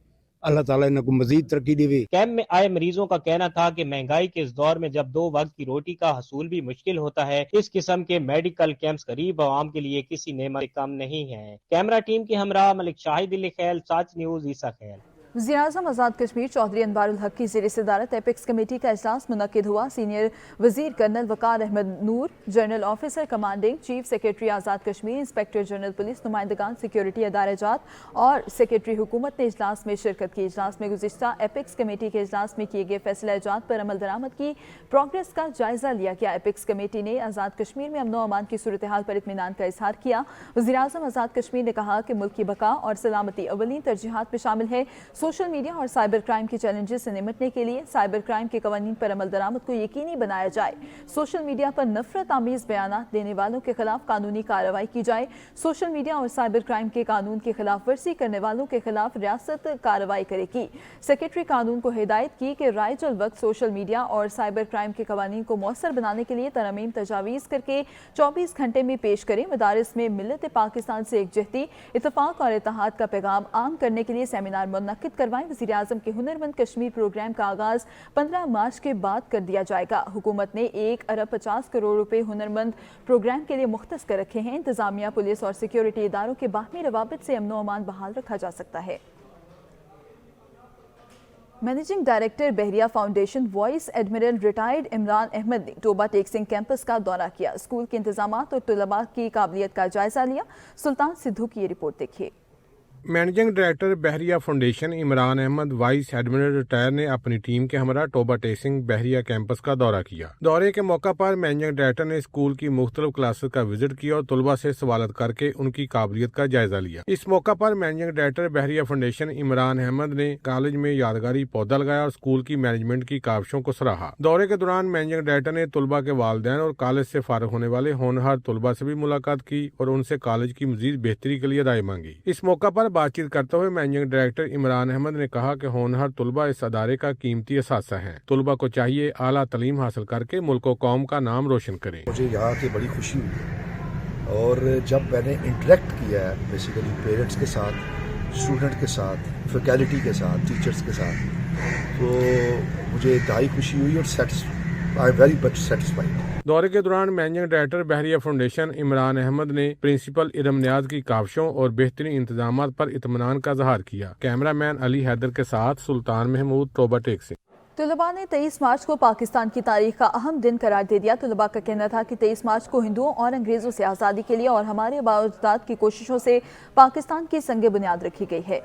अल्लाह ताला इन्हें को मजीद तरक्की देवे। कैंप में आए मरीजों का कहना था कि महंगाई के इस दौर में जब 2 वक्त की रोटी का हसूल भी मुश्किल होता है, इस किस्म के मेडिकल कैंप्स गरीब आवाम के लिए किसी नेमत से कम नहीं है। कैमरा टीम के हमरा मलिक शाहिद खेल, सच न्यूज़, ईसा खेल। वज़ीर-ए-आज़म आज़ाद कश्मीर चौधरी अनवारुल हक की ज़ेर सदारत एपेक्स कमेटी का इजलास मुनक्किद हुआ। सीनियर वज़ीर colonel Waqar Ahmed Noor, general officer commanding chief secretary Azad Kashmir, inspector general police, नुमाइंदगान सिक्योरिटी अदारे-जात और सेक्रेटरी हुकूमत ने इजलास में शिरकत की। इजलास में गुज़िश्ता एपेक्स कमेटी के इजलास में किए गए फैसला जात पर अमल दरामद की प्रोग्रेस का जायजा लिया गया। एपेक्स कमेटी ने आज़ाद कश्मीर में अमन व अमान की सूरत हाल पर इत्मीनान का इजहार किया। वज़ीर-ए-आज़म आज़ाद कश्मीर ने कहा कि मुल्क की बका और सलामती अवलीन तरजीहात में शामिल है। सोशल मीडिया और साइबर क्राइम के चैलेंजेस से निपटने के लिए साइबर क्राइम के कवानीन पर अमल दरामद को यकीनी बनाया जाए। सोशल मीडिया पर नफरत आमीज बयानात देने वालों के खिलाफ कानूनी कार्रवाई की जाए। सोशल मीडिया और साइबर क्राइम के कानून की खिलाफ वर्जी करने वालों के खिलाफ रियासत कार्रवाई करेगी। सेक्रेटरी कानून को हिदायत की कि राइजुल वक्त सोशल मीडिया और साइबर क्राइम के कवानीन को मौसर बनाने के लिए तरमीम तजावीज़ करके 24 घंटे में पेश करें। मदारिस में मिल्लत पाकिस्तान से एकजहती, इत्तफाक और इत्तेहाद का पैगाम आम करने के लिए सेमिनार मुनक्किद करवाएं। वज़ीर-ए-आज़म के हुनरमंद कश्मीर प्रोग्राम का आगाज 15 मार्च के बाद कर दिया जाएगा। हुकूमत ने 1 अरब 50 करोड़ रुपए हुनरमंद प्रोग्राम के लिए मुख्तस कर रखे हैं। इंतजामिया, पुलिस और सिक्योरिटी इदारों के बाहमी रवाबित से अमन व अमान बहाल रखा जा सकता है। Managing director Bahria foundation vice admiral retired Imran Ahmed ने टोबा टेक्सिंग कैंपस का दौरा किया। स्कूल के इंतजामात और तलबा की काबिलियत का जायजा लिया। सुल्तान सिद्धू की ये रिपोर्ट देखिए। Managing director Bahria foundation Imran Ahmed vice admiral retire ने अपनी टीम के हमरा टोबा टेसिंग बहरिया कैंपस का दौरा किया। दौरे के मौका पर मैनेजिंग डायरेक्टर ने स्कूल की मुख्तलिफ क्लासेस का विजिट किया और तलबा से सवालत करके उनकी काबिलियत का जायजा लिया। इस मौका पर managing director Bahria foundation Imran Ahmed ने कॉलेज में यादगारी पौधा लगाया और स्कूल की मैनेजमेंट की काविशों को सराहा। दौरे के दौरान मैनेजिंग डायरेक्टर ने तलबा के वालिदैन और कॉलेज से फारिग होने वाले होनहार तलबा से भी मुलाकात की और उनसे कॉलेज की मजीद बेहतरी के लिए राय मांगी। इस मौका पर बातचीत करते हुए मैनेजिंग डायरेक्टर इमरान अहमद ने कहा कि होनहार तलबा इस अदारे का कीमती असासा है। तलबा को चाहिए आला तालीम हासिल करके मुल्क और कौम का नाम रोशन करें। मुझे यहाँ की बड़ी खुशी हुई और जब मैंने इंटरेक्ट किया है बेसिकली पेरेंट्स के साथ, स्टूडेंट के साथ, फैकल्टी के साथ, टीचर्स के साथ, तो मुझे इंतहाई खुशी हुई और I am very much satisfied. दौरे के दौरान managing director Bahria foundation Imran Ahmed ने प्रिंसिपल इरम नियाज की काविशों और बेहतरीन इंतजाम पर इत्मीनान का इजहार किया। कैमरामैन अली हैदर के साथ सुल्तान महमूद, टोबा टेक। तलबा ने 23 मार्च को पाकिस्तान की तारीख का अहम दिन करार दे दिया। तलबा का कहना था कि 23 मार्च को हिंदुओं और अंग्रेजों से आज़ादी के लिए और हमारे बाओ-अजदाद की कोशिशों से पाकिस्तान की संग बुनियाद रखी गई है।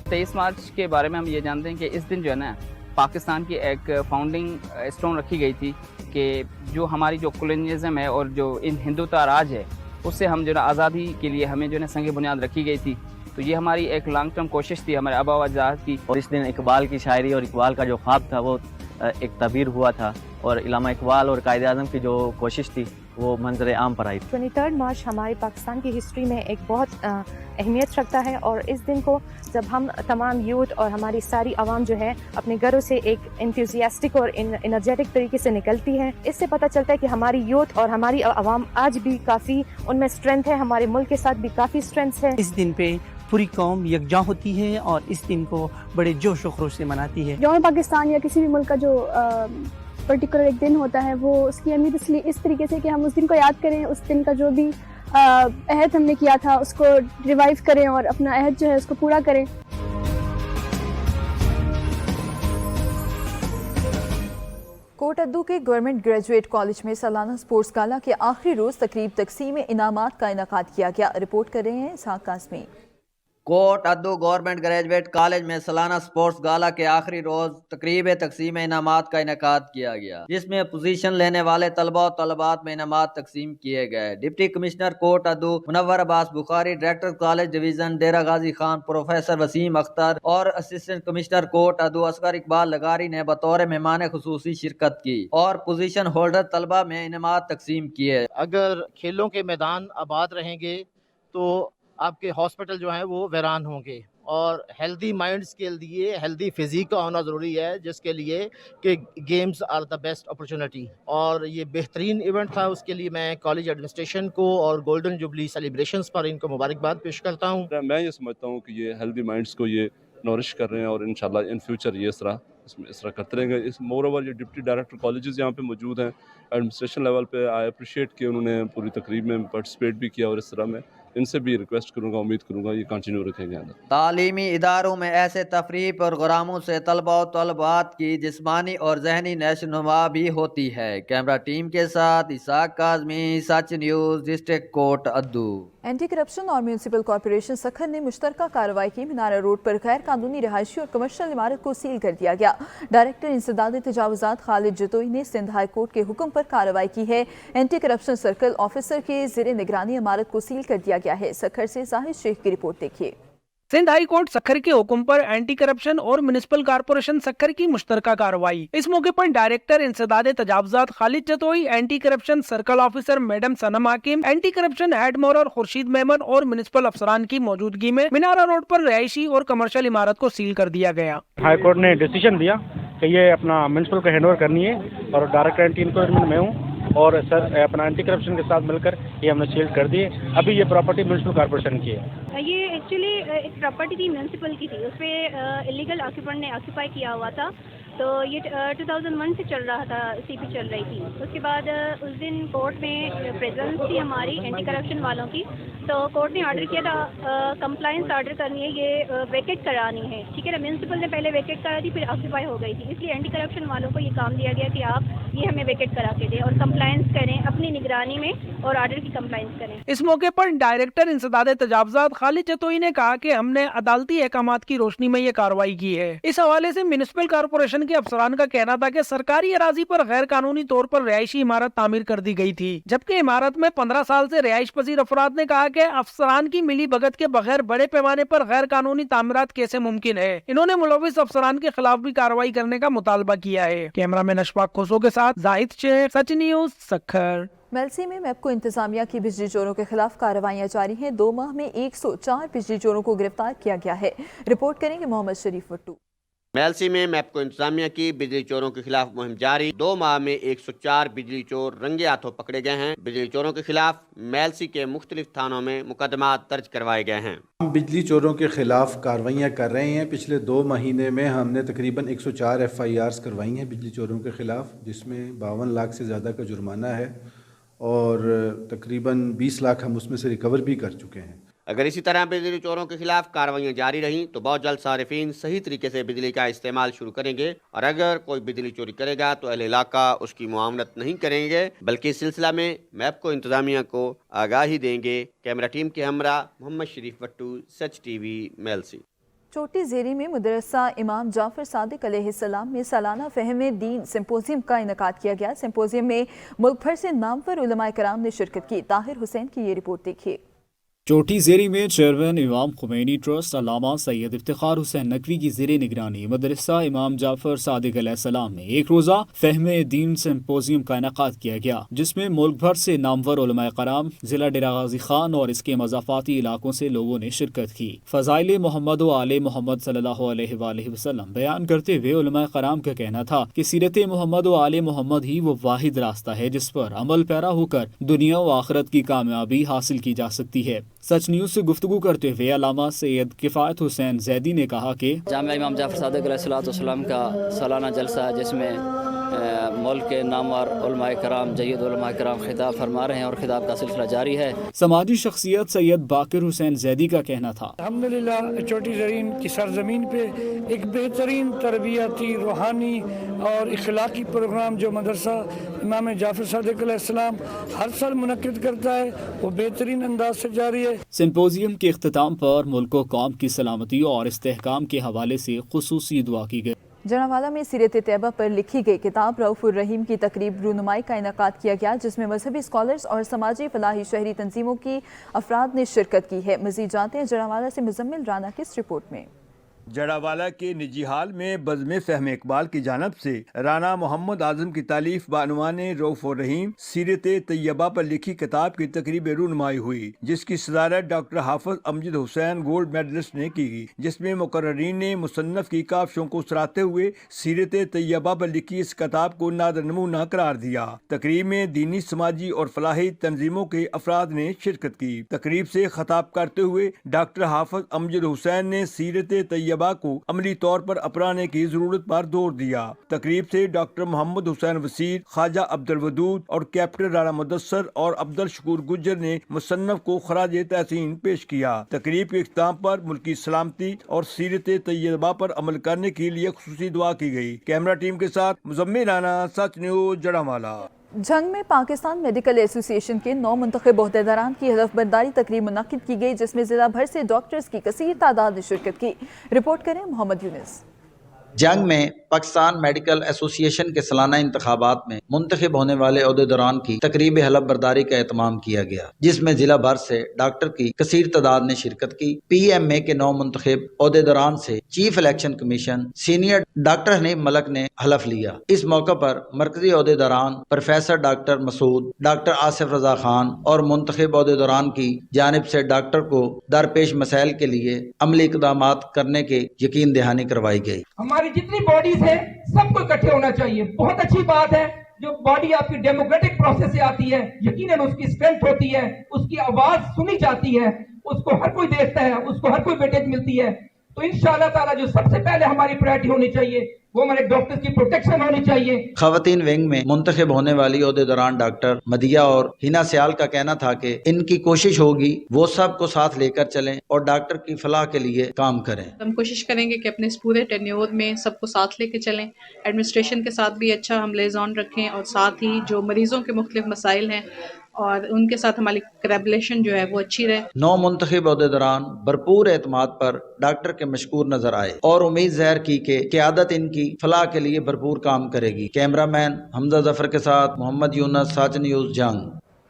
तेईस मार्च के बारे में हम ये जानते हैं कि इस दिन जो है ना पाकिस्तान की एक फाउंडिंग स्टोन रखी गई थी कि जो हमारी जो कॉलोनियलिज्म है और जो इन हिंदुत्व राज है उससे हम जो है आज़ादी के लिए हमें जो है संग बुनियाद रखी गई थी। तो ये हमारी एक लॉन्ग टर्म कोशिश थी हमारे आबा अजदाद की। और इस दिन इकबाल की शायरी और इकबाल का जो ख्वाब था वो एक तबीर हुआ था और इलामा इकबाल और कायदे आज़म की जो कोशिश थी वो मंजर आम पर आई। 23 मार्च हमारी पाकिस्तान की हिस्ट्री में एक बहुत अहमियत रखता है और इस दिन को जब हम तमाम यूथ और हमारी सारी आवाम जो है अपने घरों से एक इंथुसियास्टिक और एनर्जेटिक तरीके से निकलती है, इससे पता चलता है कि हमारी यूथ और हमारी आवाम आज भी काफ़ी उनमें स्ट्रेंथ है, हमारे मुल्क के साथ भी काफ़ी स्ट्रेंथ है। इस दिन पे पूरी कौम यकजा होती है और इस दिन को बड़े जोश व खरोश से मनाती है। यौम पाकिस्तान या किसी भी मुल्क का जो पर्टिकुलर एक दिन होता है वो उसकी अहमियत इसलिए इस तरीके से कि हम उस दिन को याद करें, उस दिन का जो भी अहद हमने किया था उसको रिवाइव करें और अपना अहद जो है उसको पूरा करें। कोट अद्दू के गवर्नमेंट ग्रेजुएट कॉलेज में सालाना स्पोर्ट्स गाला के आखिरी रोज तकरीब तकसीम इनामात का इनेकाद किया गया। रिपोर्ट कर रहे हैं इसहाक कासमी। कोट अद्दू गवर्नमेंट ग्रेजुएट कॉलेज में सालाना स्पोर्ट्स गाला के आखिरी रोज तकरीब तकसीम इनामात का इनेकाद किया गया, जिसमें पोजीशन लेने वाले तलबा और तलबात में इनामात तकसीम किए गए। Deputy commissioner Kot Addu Munawwar Abbas Bukhari, director college division Dera Ghazi Khan professor Waseem Akhtar और असिस्टेंट कमिश्नर कोट अद्दू असगर इकबाल लगारी ने बतौर मेहमान खुसूसी शिरकत की और पोजीशन होल्डर तलबा में इनामात तकसीम किए। अगर खेलों के मैदान आबाद रहेंगे तो आपके हॉस्पिटल जो हैं वो वीरान होंगे और हेल्दी माइंड्स के लिए हेल्दी फिजिक का होना ज़रूरी है, जिसके लिए कि games are the best opportunity. और ये बेहतरीन इवेंट था, उसके लिए मैं कॉलेज एडमिनिस्ट्रेशन को और गोल्डन जुबली सेलिब्रेशंस पर इनको मुबारकबाद पेश करता हूँ। मैं ये समझता हूँ कि ये हेल्दी माइंड्स को ये नॉरिश कर रहे हैं और इंशाल्लाह इन फ्यूचर ये इस तरह करते रहेंगे। इस मोर ओवर ये डिप्टी डायरेक्टर कॉलेजेस यहाँ पे मौजूद हैं एडमिनिस्ट्रेशन लेवल पे। आई अप्रिशिएट कि उन्होंने पूरी तकरीब में पार्टिसिपेट भी किया और इस तरह में इनसे भी रिक्वेस्ट करूँगा, उम्मीद करूँगा ये कंटिन्यू रखेंगे। तालीमी इदारों में ऐसे तफरीह प्रोग्रामों से तलबा और तलबात की जिस्मानी और जहनी नशोनुमा भी होती है। कैमरा टीम के साथ इसहाक काज़मी, सच न्यूज़, डिस्ट्रिक्ट कोट अद्दू। एंटी करप्शन और म्यूनसिपल कॉर्पोरेशन सखर ने मुश्तरका कार्रवाई की। मीनारा रोड पर गैर कानूनी रिहायशी और कमर्शियल इमारत को सील कर दिया गया। डायरेक्टर इंसदाद तजावुजात खालिद जतोई ने सिंध हाई कोर्ट के हुक्म पर कार्रवाई की है। एंटी करप्शन सर्कल ऑफिसर के ज़ेरे निगरानी इमारत को सील कर दिया गया है। सखर से जाहिद शेख की रिपोर्ट देखिए। सिंध हाई कोर्ट सखर के हुक्म पर एंटी करप्शन और म्युनिसिपल कारपोरेशन सखर की मुश्तरका कार्रवाई। इस मौके पर डायरेक्टर इंसदाद तजावुजात Khalid Jatoi, anti corruption circle officer madam Sanam Hakim, anti corruption head मोरर खुर्शीद मेमन और म्युनिसिपल अफसरान की मौजूदगी में मीनारा रोड पर रिहायशी और कमर्शियल इमारत को सील कर दिया गया। हाई कोर्ट ने डिसीजन दिया कि ये अपना म्युनिसिपल को हैंडओवर करनी है और डायरेक्टर एंटी इंक्वायरमेंट में हूँ और सर अपना एंटी करप्शन के साथ मिलकर ये हमने सील कर दिए। अभी ये प्रॉपर्टी म्युनिसिपल कॉर्पोरेशन की है। ये एक्चुअली एक प्रॉपर्टी थी म्यूनसिपल की थी, उस पर इलीगल ऑक्यूपेंट ने ऑक्यूपाई किया हुआ था تو یہ 2001 سے چل رہا تھا, CP چل رہی تھی. اس کے بعد اس دن کورٹ میں پریزنس تھی ہماری اینٹی کرپشن والوں کی, تو کورٹ نے آرڈر کیا تھا کمپلائنس آرڈر کرنی ہے, یہ ویکیٹ کرانی ہے, ٹھیک ہے نا. میونسپل نے پہلے ویکیٹ کرا دی, پھر آکوپائی ہو گئی تھی, اس لیے اینٹی کرپشن والوں کو یہ کام دیا گیا کہ آپ یہ ہمیں ویکیٹ کرا کے دیں اور کمپلائنس کریں اپنی نگرانی میں اور آرڈر کی کمپلائنس کریں. اس موقع پر ڈائریکٹر انسداد تجاوزات خالد چتوئی نے کہا کہ ہم نے عدالتی احکامات کی روشنی میں یہ کارروائی کی ہے. اس حوالے سے میونسپل کارپوریشن کے افسران کا کہنا تھا کہ سرکاری اراضی پر غیر قانونی طور پر رہائشی عمارت تعمیر کر دی گئی تھی, جبکہ عمارت میں 15 سال سے رہائش پذیر افراد نے کہا کہ افسران کی ملی بھگت کے بغیر بڑے پیمانے پر غیر قانونی تعمیرات کیسے ممکن ہے. انہوں نے ملوث افسران کے خلاف بھی کارروائی کرنے کا مطالبہ کیا ہے. کیمرہ مین اشفاق کھوسو کے ساتھ زاہد شیخ, سچ نیوز, سکھر. میلسی میں میپکو انتظامیہ کی بجلی چوروں کے خلاف کارروائیاں جاری ہیں. 2 ماہ میں 104 بجلی چوروں کو گرفتار کیا گیا ہے. رپورٹ کریں گے محمد شریف وٹو. میلسی میں میپکو انتظامیہ کی بجلی چوروں کے خلاف مہم جاری. 2 ماہ میں 104 بجلی چور رنگے ہاتھوں پکڑے گئے ہیں. بجلی چوروں کے خلاف میلسی کے مختلف تھانوں میں مقدمات درج کروائے گئے ہیں. ہم بجلی چوروں کے خلاف کارروائیاں کر رہے ہیں. پچھلے 2 مہینے میں ہم نے تقریباً 104 FIRs کروائی ہیں بجلی چوروں کے خلاف, جس میں 52 لاکھ سے زیادہ کا جرمانہ ہے اور تقریباً 20 لاکھ ہم اس میں سے ریکور بھی کر چکے ہیں. اگر اسی طرح بجلی چوروں کے خلاف کارروائیاں جاری رہیں تو بہت جلد صارفین صحیح طریقے سے بجلی کا استعمال شروع کریں گے, اور اگر کوئی بجلی چوری کرے گا تو اہل علاقہ اس کی معاونت نہیں کریں گے بلکہ اس سلسلہ میں میپکو انتظامیہ کو آگاہی دیں گے. کیمرہ ٹیم کے ہمراہ محمد شریف وٹو, سچ ٹی وی, میلسی. چوٹی زیری میں مدرسہ امام جعفر صادق علیہ السلام میں سالانہ فہم دین سمپوزیم کا انعقاد کیا گیا. سمپوزیم میں ملک بھر سے نامور علماء کرام نے شرکت کی. طاہر حسین کی یہ رپورٹ دیکھیے. چوٹی زیری میں چیئرمین امام خمینی ٹرسٹ علامہ سید افتخار حسین نقوی کی زیر نگرانی مدرسہ امام جعفر صادق علیہ السلام میں ایک روزہ فہم دین سمپوزیم کا انعقاد کیا گیا, جس میں ملک بھر سے نامور علماء کرام, ضلع ڈیرہ غازی خان اور اس کے مضافاتی علاقوں سے لوگوں نے شرکت کی. فضائل محمد و آل محمد صلی اللہ علیہ وآلہ وسلم بیان کرتے ہوئے علماء کرام کا کہنا تھا کہ سیرت محمد و آل محمد ہی وہ واحد راستہ ہے جس پر عمل پیرا ہو کر دنیا و آخرت کی کامیابی حاصل کی جا سکتی ہے. سچ نیوز سے گفتگو کرتے ہوئے علامہ سید کفایت حسین زیدی نے کہا کہ جامعہ امام جعفر صادق علیہ السلام کا سالانہ جلسہ ہے, جس میں ملک کے نامور علماء کرام, جید علماء کرام خطاب فرما رہے ہیں اور خطاب کا سلسلہ جاری ہے. سماجی شخصیت سید باقر حسین زیدی کا کہنا تھا الحمدللہ چوٹی زرین کی سرزمین پہ ایک بہترین تربیتی, روحانی اور اخلاقی پروگرام جو مدرسہ امام جعفر صادق علیہ السلام ہر سال منعقد کرتا ہے وہ بہترین انداز سے جاری ہے. سمپوزیم کے اختتام پر ملک و قوم کی سلامتی اور استحکام کے حوالے سے خصوصی دعا کی گئی. جناوالا میں سیرت طیبہ پر لکھی گئی کتاب رؤف الرحیم کی تقریب رونمائی کا انعقاد کیا گیا, جس میں مذہبی اسکالرز اور سماجی فلاحی شہری تنظیموں کی افراد نے شرکت کی ہے. مزید جانتے ہیں جناوالا سے مزمل رانا کی اس رپورٹ میں. جڑاوالا کے نجی ہال میں بزم فہم اقبال کی جانب سے رانا محمد اعظم کی تالیف بعنوان رؤف الرحیم سیرت طیبہ پر لکھی کتاب کی تقریب رونمائی ہوئی, جس کی صدارت ڈاکٹر حافظ امجد حسین گولڈ میڈلسٹ نے کی, جس میں مقررین نے مصنف کی کاوشوں کو سراہتے ہوئے سیرت طیبہ پر لکھی اس کتاب کو نادر نمونہ قرار دیا. تقریب میں دینی, سماجی اور فلاحی تنظیموں کے افراد نے شرکت کی. تقریب سے خطاب کرتے ہوئے ڈاکٹر حافظ امجد حسین نے سیرت طیبہ کو عملی طور پر اپنانے کی ضرورت پر زور دیا. تقریب سے ڈاکٹر محمد حسین وسیر, خواجہ عبد الودود اور کیپٹن رانا مدثر اور عبد الشکور گجر نے مصنف کو خراج تحسین پیش کیا. تقریب کے اختتام پر ملکی سلامتی اور سیرت طیبہ پر عمل کرنے کے لیے خصوصی دعا کی گئی. کیمرہ ٹیم کے ساتھ مزمل رانا, سچ نیوز, جڑاوالا. جنگ میں پاکستان میڈیکل ایسوسی ایشن کے 9 منتخب عہدیداران کی حلف برداری تقریب منعقد کی گئی, جس میں ضلع بھر سے ڈاکٹرز کی کثیر تعداد نے شرکت کی. رپورٹ کریں محمد یونس. جنگ میں پاکستان میڈیکل ایسوسی ایشن کے سالانہ انتخابات میں منتخب ہونے والے عہدیداران کی تقریب حلف برداری کا اہتمام کیا گیا, جس میں ضلع بھر سے ڈاکٹر کی کثیر تعداد نے شرکت کی. PMA کے 9 منتخب عہدیداران سے chief election commission senior doctor Hanif Malik نے حلف لیا. اس موقع پر مرکزی عہدیداران professor doctor Masood, doctor Asif Raza Khan اور منتخب عہدیداران کی جانب سے ڈاکٹر کو درپیش مسائل کے لیے عملی اقدامات کرنے کے یقین دہانی کروائی گئی. ہماری جتنی باڈیز ہیں سب کو اکٹھے ہونا چاہیے. بہت اچھی بات ہے جو باڈی آپ کی ڈیموکریٹک پروسیس سے آتی ہے, یقیناً اس کی اسٹرینتھ ہوتی ہے, اس کی آواز سنی جاتی ہے, اس کو ہر کوئی دیکھتا ہے, اس کو ہر کوئی ویٹیج ملتی ہے. تو انشاءاللہ تعالیٰ جو سب سے پہلے ہماری پرائرٹی ہونی چاہیے वो हमारे डॉक्टर्स की प्रोटेक्शन होनी चाहिए। खवातीन विंग में मुंतखब होने वाली ओहदेदारान डॉक्टर मदिया और हिना सियाल का कहना था कि इनकी कोशिश होगी वो सबको साथ लेकर चलें और डॉक्टर की फलाह के लिए काम करें। हम कोशिश करेंगे कि अपने इस पूरे टेन्योर में सबको साथ लेकर चलें, एडमिनिस्ट्रेशन के साथ भी अच्छा हम लिएज़ॉन रखें और साथ ही जो मरीजों के मुख्तलिफ मसाइल हैं और उनके साथ हमारी कोलैबोरेशन जो है वो अच्छी रहे। 9 मुंतखब ओहदेदारान भरपूर एतमाद पर डॉक्टर के मशकूर नजर आए और उम्मीद ज़ाहिर की कि क़यादत इनकी फलाह के लिए भरपूर काम करेगी। कैमरामैन हमजा जफर के साथ मोहम्मद यूनस, साच न्यूज़, जंग।